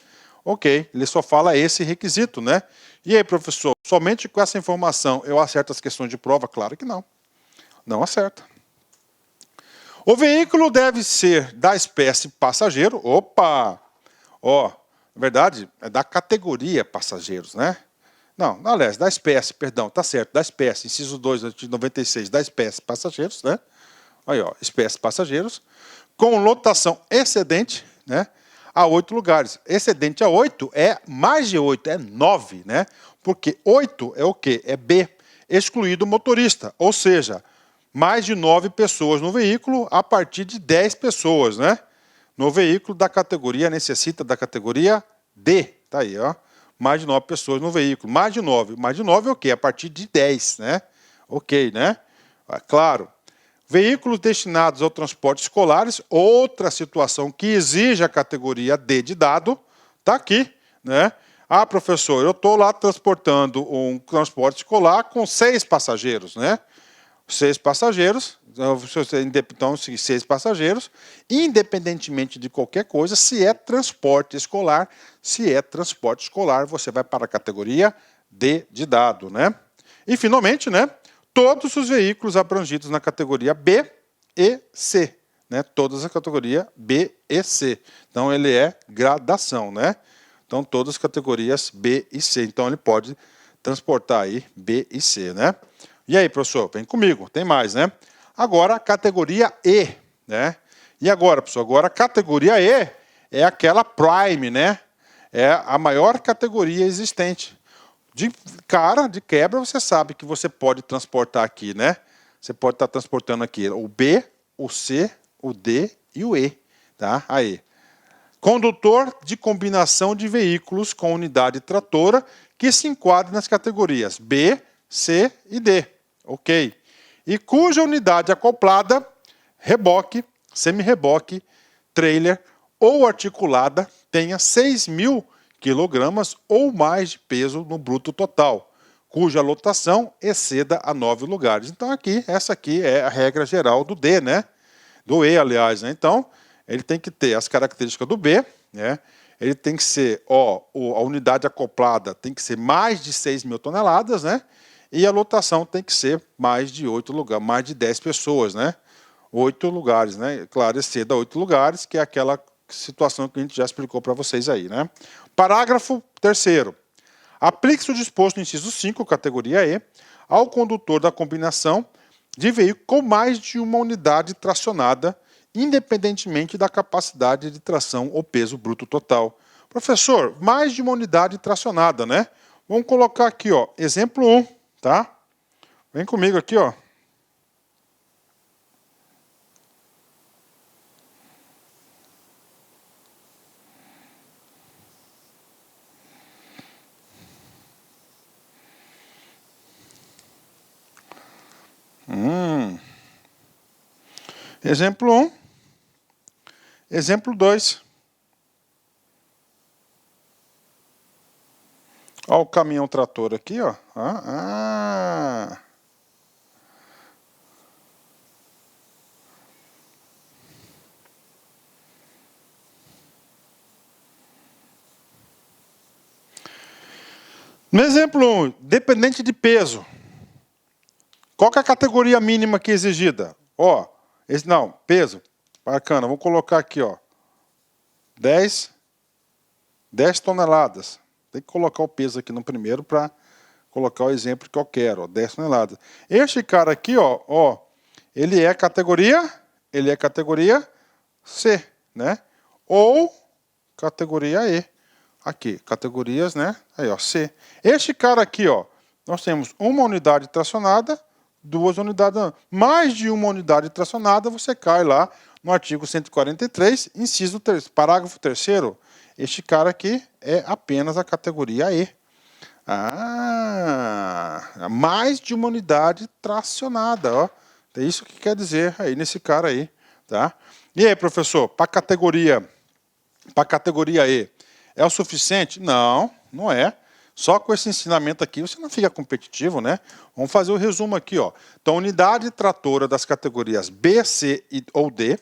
Ok, ele só fala esse requisito, né? E aí, professor, somente com essa informação eu acerto as questões de prova? Claro que não. Não acerta. O veículo deve ser da espécie passageiro. Opa! Ó, na verdade, é da categoria passageiros, né? Não, aliás, da espécie, perdão, tá certo, da espécie, inciso 2, artigo 96, da espécie passageiros, né? Aí, ó, espécie passageiros, com lotação excedente, né? A 8 lugares. Excedente a 8 é mais de 8, é 9, né? Porque 8 é o quê? É B, excluído o motorista, ou seja, mais de 9 pessoas no veículo a partir de 10 pessoas, né? No veículo da categoria, necessita da categoria D, tá aí, ó. Mais de 9 pessoas no veículo. Mais de 9 é o quê? A partir de 10, né? Ok, né? Claro. Veículos destinados ao transporte escolares, outra situação que exige a categoria D de dado, tá aqui, né? Ah, professor, eu estou lá transportando um transporte escolar com 6 passageiros, né? 6 passageiros, então 6 passageiros, independentemente de qualquer coisa, se é transporte escolar, você vai para a categoria D de dado, né? E finalmente, né, todos os veículos abrangidos na categoria B e C, né? Todas a categoria B e C. Então ele é gradação, né? Então todas as categorias B e C. Então ele pode transportar aí B e C, né? E aí, professor, vem comigo, tem mais, né? Agora, a categoria E, né? E agora, professor, agora a categoria E é aquela Prime, né? É a maior categoria existente. De quebra, você sabe que você pode transportar aqui, né? Você pode estar transportando aqui o B, o C, o D e o E, tá? Aí. Condutor de combinação de veículos com unidade tratora que se enquadra nas categorias B, C e D. Ok. E cuja unidade acoplada, reboque, semi-reboque, trailer ou articulada tenha 6.000 quilogramas ou mais de peso no bruto total, cuja lotação exceda a 9 lugares. Então aqui, essa aqui é a regra geral do D, né? Do E, aliás, né? Então, ele tem que ter as características do B, né? Ele tem que ser, a unidade acoplada tem que ser mais de 6.000 toneladas, né? E a lotação tem que ser mais de 8 lugares, mais de 10 pessoas, né? 8 lugares, né? Claro, exceda 8 lugares, que é aquela situação que a gente já explicou para vocês aí, né? Parágrafo 3º. Aplique-se o disposto no inciso 5, categoria E, ao condutor da combinação de veículo com mais de uma unidade tracionada, independentemente da capacidade de tração ou peso bruto total. Professor, mais de uma unidade tracionada, né? Vamos colocar aqui, ó, exemplo 1, tá? Vem comigo aqui, ó. Exemplo 1. Exemplo 2. Olha o caminhão trator aqui, ó. No exemplo 1, dependente de peso. Qual que é a categoria mínima aqui exigida? Ó, esse não, peso. Bacana, vamos colocar aqui, ó. 10 toneladas. Tem que colocar o peso aqui no primeiro para colocar o exemplo que eu quero, ó, 10 toneladas. Este cara aqui, ó, ele é categoria C, né? Ou categoria E. Aqui, categorias, né? Aí, ó, C. Este cara aqui, ó, nós temos uma unidade tracionada, 2 unidades, mais de uma unidade tracionada, você cai lá no artigo 143, inciso 3, parágrafo 3º. Este cara aqui é apenas a categoria E. Mais de uma unidade tracionada, ó. É isso que quer dizer aí nesse cara aí, tá? E aí, professor, para categoria E, é o suficiente? Não, não é. Só com esse ensinamento aqui você não fica competitivo, né? Vamos fazer o resumo aqui, ó. Então, unidade tratora das categorias B, C ou D,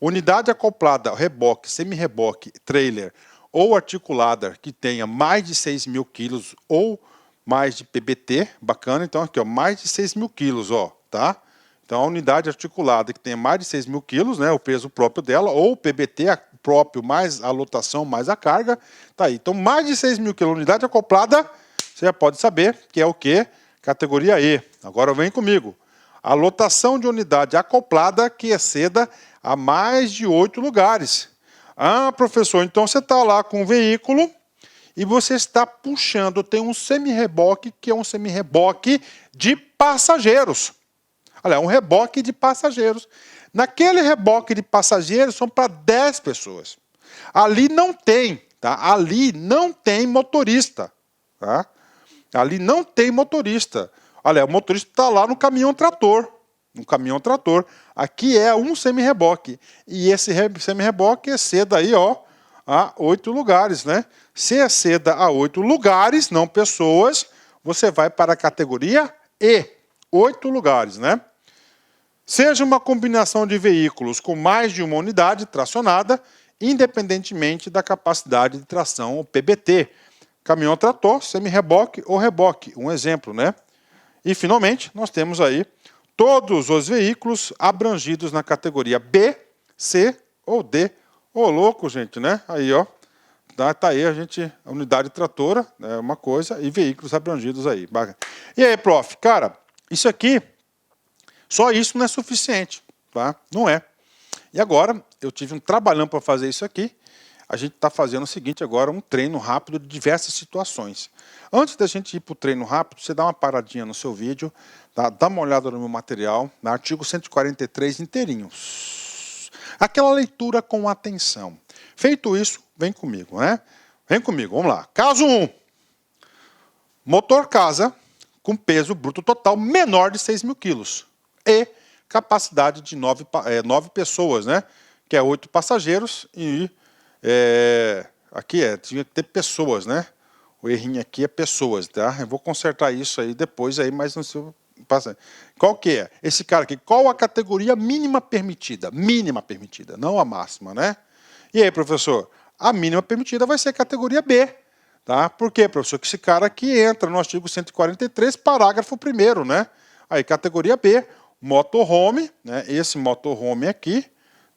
unidade acoplada, reboque, semi-reboque, trailer ou articulada que tenha mais de 6.000 quilos ou mais de PBT, bacana, então aqui, ó, mais de 6.000 quilos, ó, tá? Então, a unidade articulada que tenha mais de 6.000 quilos, né, o peso próprio dela, ou o PBT próprio mais a lotação mais a carga, tá aí. Então, mais de 6.000 quilos, unidade acoplada, você já pode saber que é o quê? Categoria E. Agora vem comigo. A lotação de unidade acoplada que exceda a mais de 8 lugares. Ah, professor, então você está lá com um veículo e você está puxando, tem um semi-reboque, que é um semi-reboque de passageiros. Olha, um reboque de passageiros. Naquele reboque de passageiros são para 10 pessoas. Ali não tem, tá? Ali não tem motorista, tá? Ali não tem motorista. Olha, o motorista está lá no caminhão trator. No caminhão trator. Aqui é um semi-reboque. E esse semi-reboque exceda aí, ó, a 8 lugares, né? Se exceda a 8 lugares, não pessoas, você vai para a categoria E. 8 lugares, né? Seja uma combinação de veículos com mais de uma unidade tracionada, independentemente da capacidade de tração, o PBT. Caminhão trator, semi-reboque ou reboque, um exemplo, né? E, finalmente, nós temos aí todos os veículos abrangidos na categoria B, C ou D. Ô, louco, gente, né? Aí, ó, tá aí a unidade tratora, é uma coisa, e veículos abrangidos aí. E aí, prof, cara, isso aqui, só isso não é suficiente, tá? Não é. E agora, eu tive um trabalhão para fazer isso aqui. A gente está fazendo o seguinte agora, um treino rápido de diversas situações. Antes da gente ir para o treino rápido, você dá uma paradinha no seu vídeo, tá? Dá uma olhada no meu material, no artigo 143 inteirinho. Aquela leitura com atenção. Feito isso, vem comigo, né? Vem comigo, vamos lá. Caso 1. Motor casa com peso bruto total menor de 6.000 quilos. E capacidade de 9 pessoas, né? Que é 8 passageiros e... aqui tinha que ter pessoas, né? O errinho aqui é pessoas, tá? Eu vou consertar isso aí depois, aí, mas não sei. Qual que é? Esse cara aqui, qual a categoria mínima permitida? Mínima permitida, não a máxima, né? E aí, professor? A mínima permitida vai ser a categoria B, tá? Por quê, professor? Que esse cara aqui entra no artigo 143, parágrafo 1º, né? Aí, categoria B, motorhome, né? Esse motorhome aqui,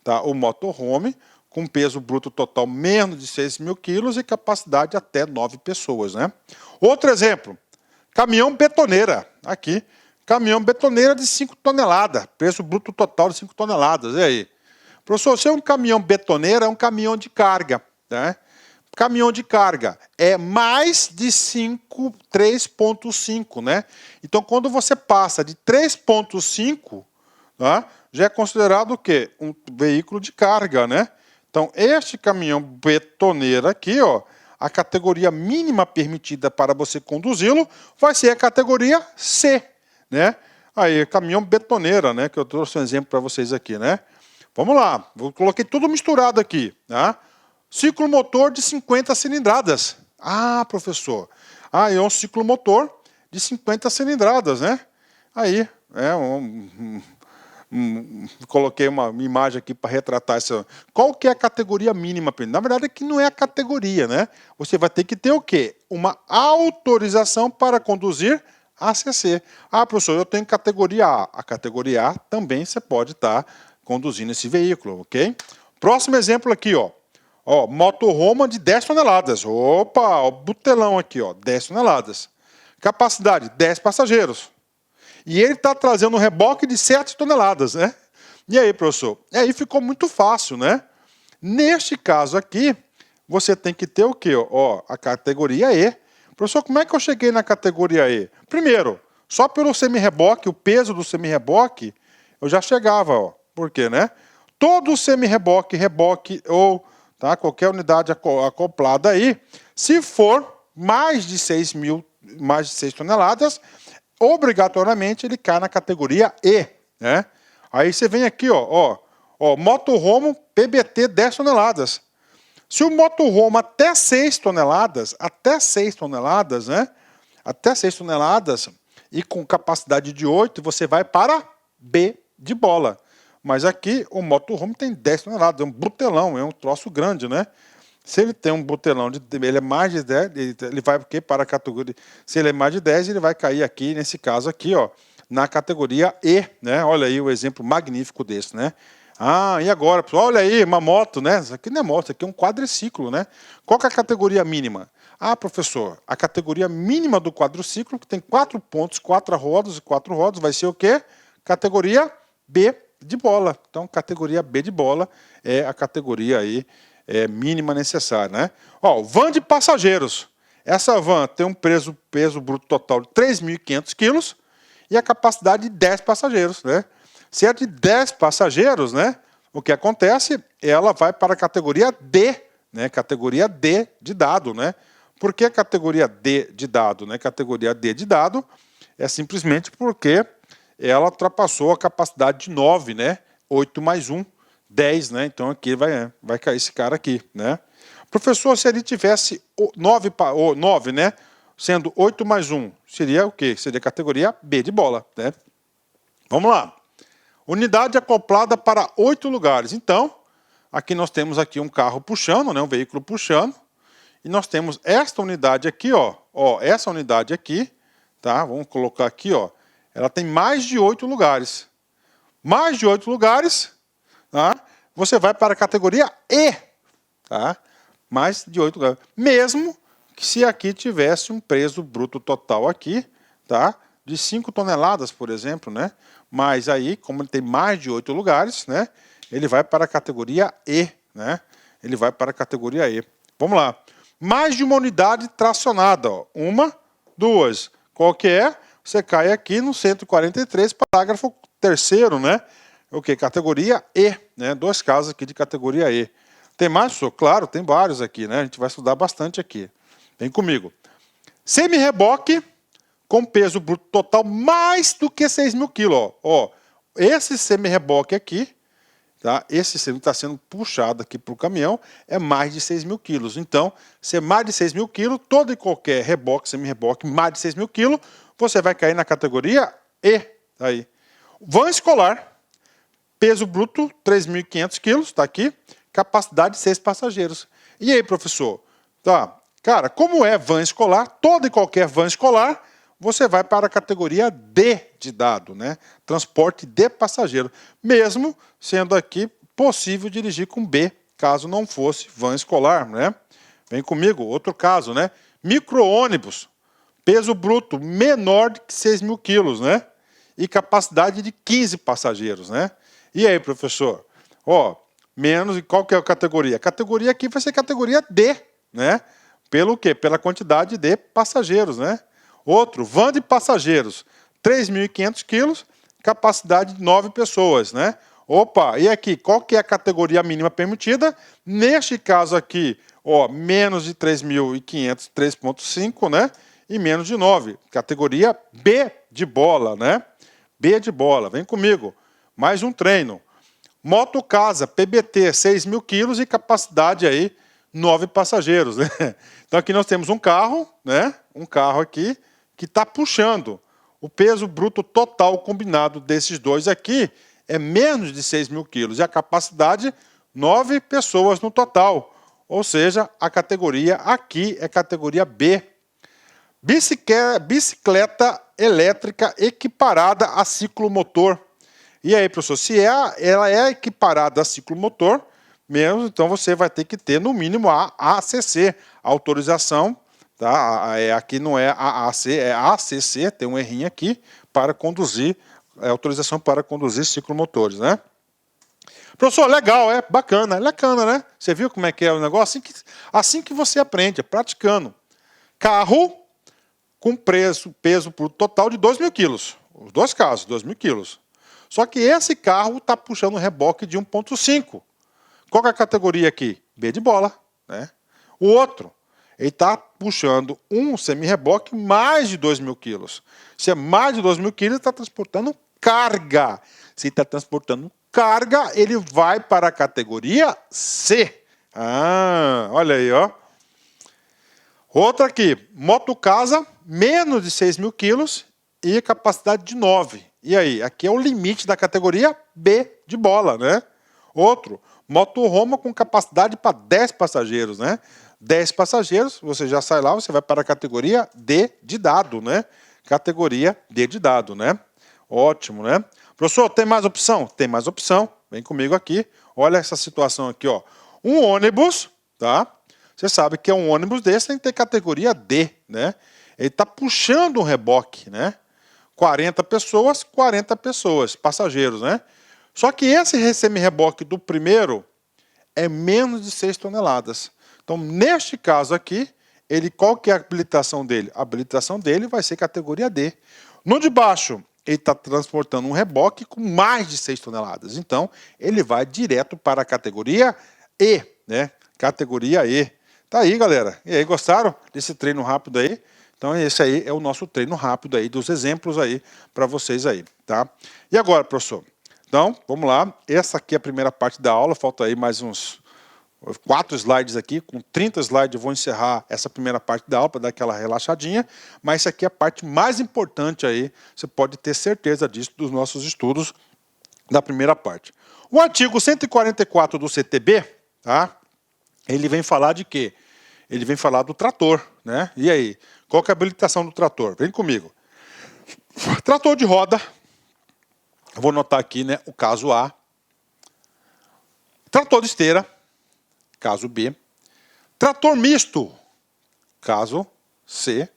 tá? O motorhome, com peso bruto total menos de 6.000 quilos e capacidade até 9 pessoas, né? Outro exemplo, caminhão betoneira, aqui, caminhão betoneira de 5 toneladas, peso bruto total de 5 toneladas, e aí? Professor, se é um caminhão betoneira, é um caminhão de carga, né? Caminhão de carga é mais de 3,5, né? Então, quando você passa de 3,5, tá? Já é considerado o quê? Um veículo de carga, né? Então, este caminhão betoneiro aqui, ó, a categoria mínima permitida para você conduzi-lo vai ser a categoria C, né? Aí, caminhão betoneira, né? Que eu trouxe um exemplo para vocês aqui, né? Vamos lá, eu coloquei tudo misturado aqui, tá? Ciclomotor de 50 cilindradas. Ah, professor, é um ciclomotor de 50 cilindradas, né? Aí, coloquei uma imagem aqui para retratar isso. Qual que é a categoria mínima? Na verdade, aqui não é a categoria, né? Você vai ter que ter o quê? Uma autorização para conduzir ACC. Ah, professor, eu tenho categoria A. A categoria A também você pode estar conduzindo esse veículo, ok? Próximo exemplo aqui, ó. Ó, motorhome de 10 toneladas. Opa, o butelão aqui, ó, 10 toneladas. Capacidade, 10 passageiros. E ele está trazendo um reboque de 7 toneladas, né? E aí, professor? E aí ficou muito fácil, né? Neste caso aqui, você tem que ter o quê? Ó, a categoria E. Professor, como é que eu cheguei na categoria E? Primeiro, só pelo semi-reboque, o peso do semi-reboque, eu já chegava, ó. Por quê, né? Todo semi-reboque, reboque ou tá, qualquer unidade acoplada aí, se for mais de 6 toneladas, obrigatoriamente ele cai na categoria E, né? Aí você vem aqui, ó, motorhome PBT 10 toneladas. Se o motorhome até 6 toneladas, né? Até 6 toneladas e com capacidade de 8, você vai para B de bola. Mas aqui o motorhome tem 10 toneladas, é um butelão, é um troço grande, né? Se ele tem um butelão, ele é mais de 10, ele vai para a categoria. Se ele é mais de 10, ele vai cair aqui, nesse caso aqui, ó, na categoria E, né? Olha aí o exemplo magnífico desse, né? Ah, e agora, pessoal? Olha aí, uma moto, né? Isso aqui não é moto, isso aqui é um quadriciclo, né? Qual que é a categoria mínima? Ah, professor, a categoria mínima do quadriciclo, que tem 4 pontos, 4 rodas e 4 rodas, vai ser o quê? Categoria B de bola. Então, categoria B de bola é a categoria aí mínima necessária, né? Ó, van de passageiros. Essa van tem um peso bruto total de 3.500 quilos e a capacidade de 10 passageiros, né? Se é de 10 passageiros, né? O que acontece? Ela vai para a categoria D, né? Categoria D de dado, né? Por que categoria D de dado, né? Categoria D de dado é simplesmente porque ela ultrapassou a capacidade de 9, né? 8 mais 1, 10, né? Então aqui vai cair esse cara aqui, né? Professor, se ele tivesse 9, né? Sendo 8 mais 1, seria o quê? Seria categoria B de bola, né? Vamos lá. Unidade acoplada para 8 lugares. Então, aqui nós temos aqui um carro puxando, né? Um veículo puxando. E nós temos esta unidade aqui, ó. Ó, essa unidade aqui, tá? Vamos colocar aqui, ó. Ela tem mais de 8 lugares. Mais de 8 lugares, tá? Você vai para a categoria E, tá? Mais de 8 lugares. Mesmo que se aqui tivesse um peso bruto total aqui, tá? De 5 toneladas, por exemplo, né? Mas aí, como ele tem mais de 8 lugares, né? Ele vai para a categoria E, né? Ele vai para a categoria E. Vamos lá. Mais de uma unidade tracionada, ó. 1, 2. Qual que é? Você cai aqui no 143, parágrafo 3º, né? O que? Categoria E, né? 2 casos aqui de categoria E. Tem mais, professor? Claro, tem vários aqui, né? A gente vai estudar bastante aqui. Vem comigo. Semi-reboque com peso bruto total mais do que 6.000 quilos. Ó, esse semi-reboque aqui, tá? Esse semi está sendo puxado aqui para o caminhão, é mais de 6.000 quilos. Então, se é mais de 6.000 quilos, todo e qualquer reboque, semi-reboque, mais de 6.000 quilos, você vai cair na categoria E. Aí. Van escolar, peso bruto 3.500 quilos, está aqui, capacidade de 6 passageiros. E aí, professor? Tá. Cara, como é van escolar, toda e qualquer van escolar, você vai para a categoria D de dado, né? Transporte de passageiro. Mesmo sendo aqui possível dirigir com B, caso não fosse van escolar, né? Vem comigo, outro caso, né? Micro-ônibus, peso bruto menor de que 6.000 quilos, né? E capacidade de 15 passageiros, né? E aí, professor? Ó, menos, e qual que é a categoria? A categoria aqui vai ser categoria D, né? Pelo quê? Pela quantidade de passageiros, né? Outro, van de passageiros, 3.500 quilos, capacidade de 9 pessoas, né? Opa, e aqui, qual que é a categoria mínima permitida? Neste caso aqui, ó, menos de 3.500, 3.5, né? E menos de 9, categoria B de bola, né? B de bola, vem comigo. Mais um treino. Moto casa, PBT, 6.000 quilos e capacidade aí 9 passageiros, né? Então aqui nós temos um carro, né? Um carro aqui que está puxando. O peso bruto total combinado desses dois aqui é menos de 6.000 quilos e a capacidade 9 pessoas no total. Ou seja, a categoria aqui é categoria B. Bicicleta elétrica equiparada a ciclomotor. E aí, professor, se ela é equiparada a ciclomotor, mesmo, então você vai ter que ter, no mínimo, a ACC, autorização, tá? Aqui não é AAC, é ACC, tem um errinho aqui, para conduzir, autorização para conduzir ciclomotores, né? Professor, legal, bacana, né? Você viu como é que é o negócio? Assim que você aprende, praticando. Carro com peso por total de 2.000 quilos. Os dois casos, 2.000 quilos. Só que esse carro está puxando um reboque de 1.5. Qual que é a categoria aqui? B de bola, né? O outro, ele está puxando um semi-reboque mais de 2.000 quilos. Se é mais de 2.000 quilos, ele está transportando carga. Se está transportando carga, ele vai para a categoria C. Olha aí, ó. Outra aqui, motocasa, menos de 6.000 quilos e capacidade de 9. E aí, aqui é o limite da categoria B de bola, né? Outro, motorhome com capacidade para 10 passageiros, né? 10 passageiros, você já sai lá, você vai para a categoria D de dado, né? Categoria D de dado, né? Ótimo, né? Professor, tem mais opção? Tem mais opção. Vem comigo aqui. Olha essa situação aqui, ó. Um ônibus, tá? Você sabe que é um ônibus desse, tem que ter categoria D, né? Ele está puxando um reboque, né? 40 pessoas, passageiros, né? Só que esse semi-reboque do primeiro é menos de 6 toneladas. Então, neste caso aqui, qual que é a habilitação dele? A habilitação dele vai ser categoria D. No de baixo, ele está transportando um reboque com mais de 6 toneladas. Então, ele vai direto para a categoria E, né? Categoria E. Tá aí, galera. E aí, gostaram desse treino rápido aí? Então, esse aí é o nosso treino rápido aí, dos exemplos aí para vocês aí, tá? E agora, professor? Então, vamos lá. Essa aqui é a primeira parte da aula. Falta aí mais uns 4 slides aqui. Com 30 slides eu vou encerrar essa primeira parte da aula para dar aquela relaxadinha. Mas essa aqui é a parte mais importante aí. Você pode ter certeza disso dos nossos estudos da primeira parte. O artigo 144 do CTB, tá? Ele vem falar de quê? Ele vem falar do trator, né? E aí? Qual que é a habilitação do trator? Vem comigo. Trator de roda. Eu vou anotar aqui, né, o caso A. Trator de esteira. Caso B. Trator misto. Caso C.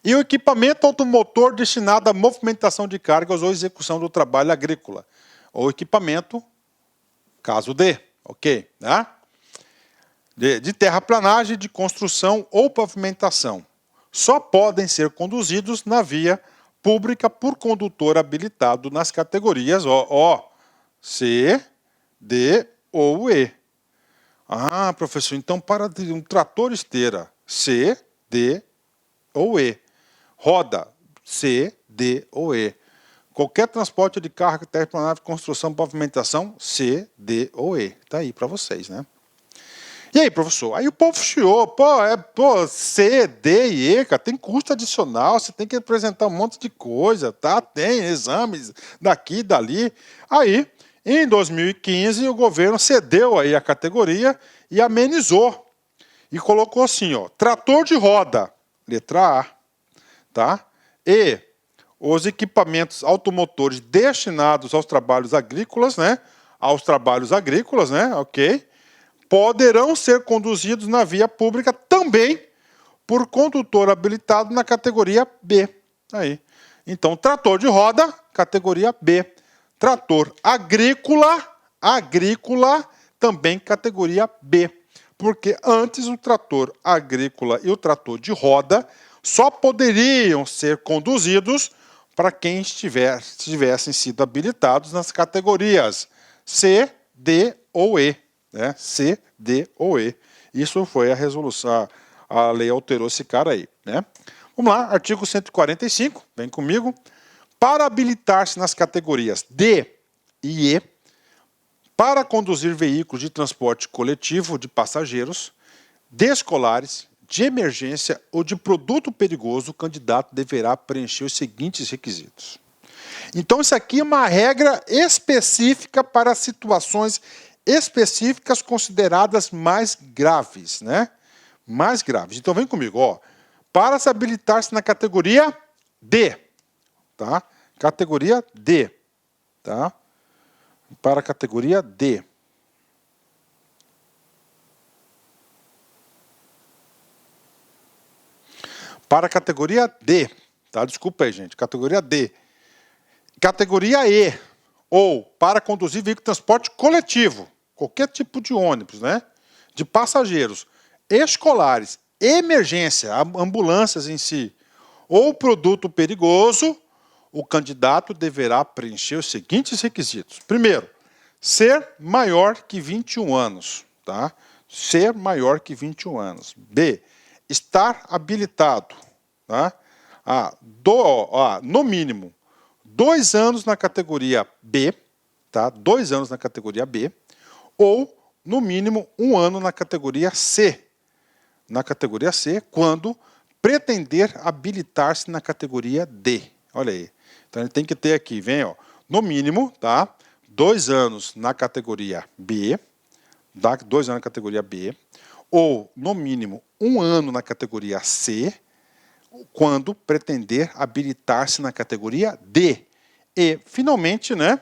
E o equipamento automotor destinado à movimentação de cargas ou execução do trabalho agrícola. Ou equipamento, caso D. Ok? Né? De terraplanagem, de construção ou pavimentação. Só podem ser conduzidos na via pública por condutor habilitado nas categorias C, D ou E. Professor, então para um trator esteira, C, D ou E. Roda, C, D ou E. Qualquer transporte de carga, terraplanagem, construção, pavimentação, C, D ou E. Está aí para vocês, né? E aí, professor? Aí o povo chiou, C, D e E, cara, tem custo adicional, você tem que apresentar um monte de coisa, tá? Tem exames daqui e dali. Aí, em 2015, o governo cedeu aí a categoria e amenizou. E colocou assim, ó, trator de roda, letra A, tá? E os equipamentos automotores destinados aos trabalhos agrícolas, né? Ok? Poderão ser conduzidos na via pública também por condutor habilitado na categoria B. Aí. Então, trator de roda, categoria B. Trator agrícola, também categoria B. Porque antes o trator agrícola e o trator de roda só poderiam ser conduzidos para quem tivessem sido habilitados nas categorias C, D ou E. Né? C, D ou E. Isso foi a resolução, a lei alterou esse cara aí. Né? Vamos lá, artigo 145, vem comigo. Para habilitar-se nas categorias D e E, para conduzir veículos de transporte coletivo de passageiros, de escolares, de emergência ou de produto perigoso, o candidato deverá preencher os seguintes requisitos. Então, isso aqui é uma regra específica para situações específicas consideradas mais graves, né? Mais graves. Então, vem comigo, ó. para se habilitar-se na categoria D, tá? Categoria D, tá? Para a categoria D. Para a categoria D, tá? Desculpa aí, gente. Categoria D. Categoria E, ou para conduzir veículo de transporte coletivo, qualquer tipo de ônibus, né? De passageiros, escolares, emergência, ambulâncias em si, ou produto perigoso, o candidato deverá preencher os seguintes requisitos. Primeiro, ser maior que 21 anos, tá? Ser maior que 21 anos. B, estar habilitado, tá? No mínimo, 2 anos na categoria B, tá? 2 anos na categoria B, ou, no mínimo, 1 ano na categoria C. Na categoria C, quando pretender habilitar-se na categoria D. Olha aí. Então, ele tem que ter aqui, vem, ó, no mínimo, tá? 2 anos na categoria B, tá? 2 anos na categoria B, ou, no mínimo, 1 ano na categoria C, quando pretender habilitar-se na categoria D. E, finalmente, né,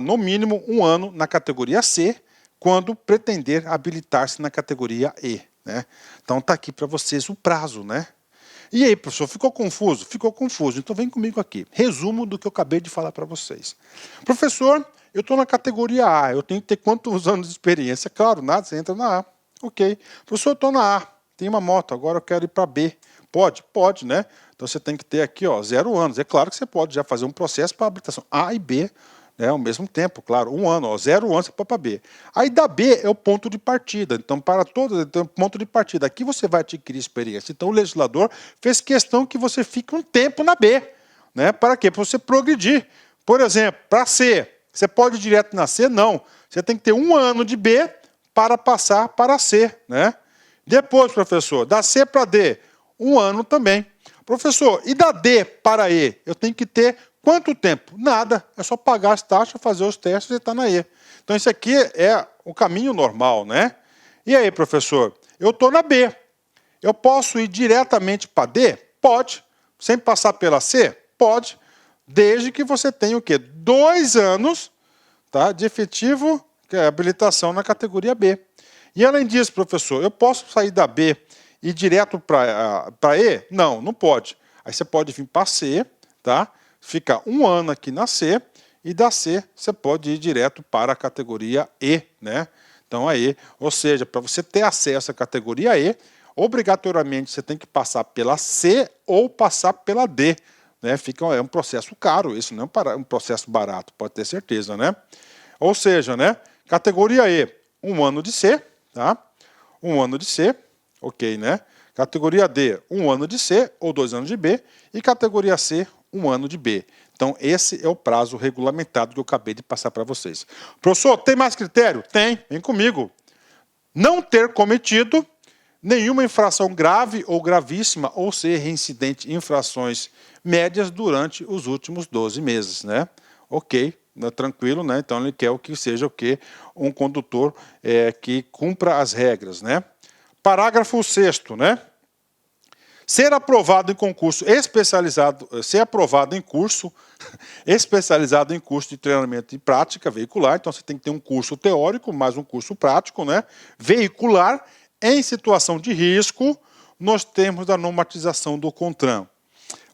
no mínimo 1 ano na categoria C, quando pretender habilitar-se na categoria E, né? Então tá aqui para vocês o prazo, né? E aí, professor, ficou confuso? Ficou confuso. Então vem comigo aqui. Resumo do que eu acabei de falar para vocês. Professor, eu estou na categoria A, eu tenho que ter quantos anos de experiência? Claro, nada, você entra na A. Ok. Professor, eu estou na A, tem uma moto, agora eu quero ir para B. Pode? Pode, né? Então você tem que ter aqui, ó, 0 anos. É claro que você pode já fazer um processo para habilitação A e B, né, ao mesmo tempo, claro, 1 ano, ó, 0 anos para B. Aí da B é o ponto de partida. Então, para todos, tem um ponto de partida. Aqui você vai adquirir experiência. Então, o legislador fez questão que você fique um tempo na B. Né? Para quê? Para você progredir. Por exemplo, para C, você pode ir direto na C? Não. Você tem que ter 1 ano de B para passar para C. Né? Depois, professor, da C para D, 1 ano também. Professor, e da D para E? Eu tenho que ter quanto tempo? Nada. É só pagar as taxas, fazer os testes e estar na E. Então, isso aqui é o caminho normal, né? E aí, professor? Eu estou na B. Eu posso ir diretamente para D? Pode. Sem passar pela C? Pode. Desde que você tenha o quê? 2 anos, tá, de efetivo habilitação na categoria B. E além disso, professor, eu posso sair da B e ir direto para E? Não, não pode. Aí você pode vir para C, tá? Fica 1 ano aqui na C, e da C você pode ir direto para a categoria E, né? Então aí, ou seja, para você ter acesso à categoria E, obrigatoriamente você tem que passar pela C ou passar pela D, né? É um processo caro, isso não é um processo barato, pode ter certeza, né? Ou seja, né? Categoria E, 1 ano de C, tá? 1 ano de C, ok, né? Categoria D, 1 ano de C ou 2 anos de B. E categoria C, 1 ano de B. Então, esse é o prazo regulamentado que eu acabei de passar para vocês. Professor, tem mais critério? Tem, vem comigo. Não ter cometido nenhuma infração grave ou gravíssima ou ser reincidente em infrações médias durante os últimos 12 meses, né? Ok, tranquilo, né? Então ele quer o que seja o quê? Um condutor que cumpra as regras, né? Parágrafo 6º, né? Ser aprovado em concurso especializado, ser aprovado em curso especializado em curso de treinamento e prática veicular. Então você tem que ter um curso teórico, mais um curso prático, né? Veicular em situação de risco, nos termos da normatização do CONTRAN.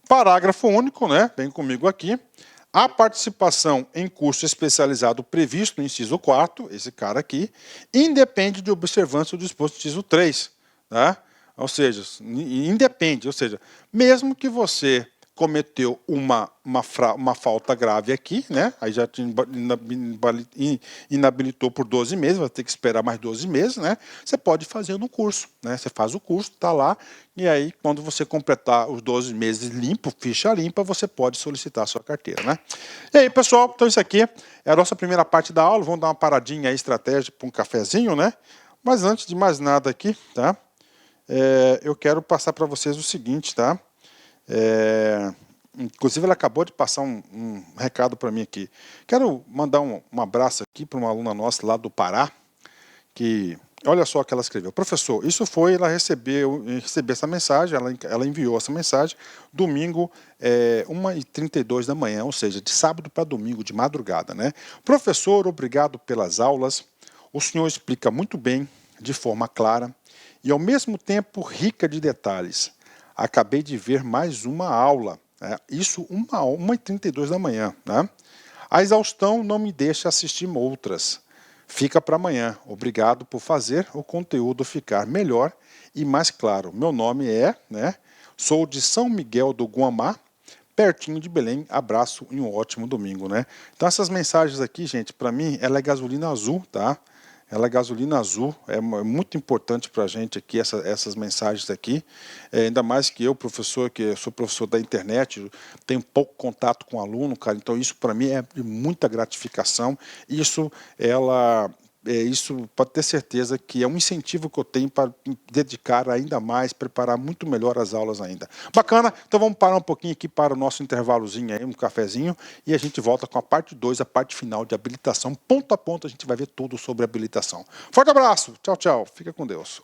Parágrafo único, né? Vem comigo aqui. A participação em curso especializado previsto no inciso 4º, esse cara aqui, independe de observância do disposto no inciso 3, tá? Ou seja, independe, ou seja, mesmo que você cometeu uma falta grave aqui, né? Aí já te inabilitou por 12 meses, vai ter que esperar mais 12 meses, né? Você pode fazer no curso, né? Você faz o curso, está lá, e aí quando você completar os 12 meses limpo, ficha limpa, você pode solicitar a sua carteira, né? E aí, pessoal, então isso aqui é a nossa primeira parte da aula. Vamos dar uma paradinha aí estratégica para um cafezinho, né? Mas antes de mais nada aqui, tá? Eu quero passar para vocês o seguinte, tá? Inclusive, ela acabou de passar um recado para mim aqui. Quero mandar um abraço aqui para uma aluna nossa lá do Pará, que Olha só o que ela escreveu. Professor, isso foi, ela recebeu essa mensagem, ela enviou essa mensagem domingo, 1h32 da manhã, ou seja, de sábado para domingo, de madrugada, né? Professor, obrigado pelas aulas. O senhor explica muito bem, de forma clara e ao mesmo tempo rica de detalhes. Acabei de ver mais uma aula, né? Isso 1h32 da manhã, né? A exaustão não me deixa assistir outras. Fica para amanhã. Obrigado por fazer o conteúdo ficar melhor e mais claro. Meu nome é, né? Sou de São Miguel do Guamá, pertinho de Belém. Abraço e um ótimo domingo, né? Então essas mensagens aqui, gente, para mim, ela é gasolina azul, tá? Ela é gasolina azul, é muito importante para a gente aqui essas mensagens aqui, ainda mais que eu, professor, que sou professor da internet, tenho pouco contato com aluno, cara, então isso para mim é de muita gratificação, isso pode ter certeza que é um incentivo que eu tenho para me dedicar ainda mais, preparar muito melhor as aulas ainda. Bacana, então vamos parar um pouquinho aqui para o nosso intervalozinho aí, um cafezinho, e a gente volta com a parte 2, a parte final de habilitação. Ponto a ponto a gente vai ver tudo sobre habilitação. Forte abraço, tchau, tchau, fica com Deus.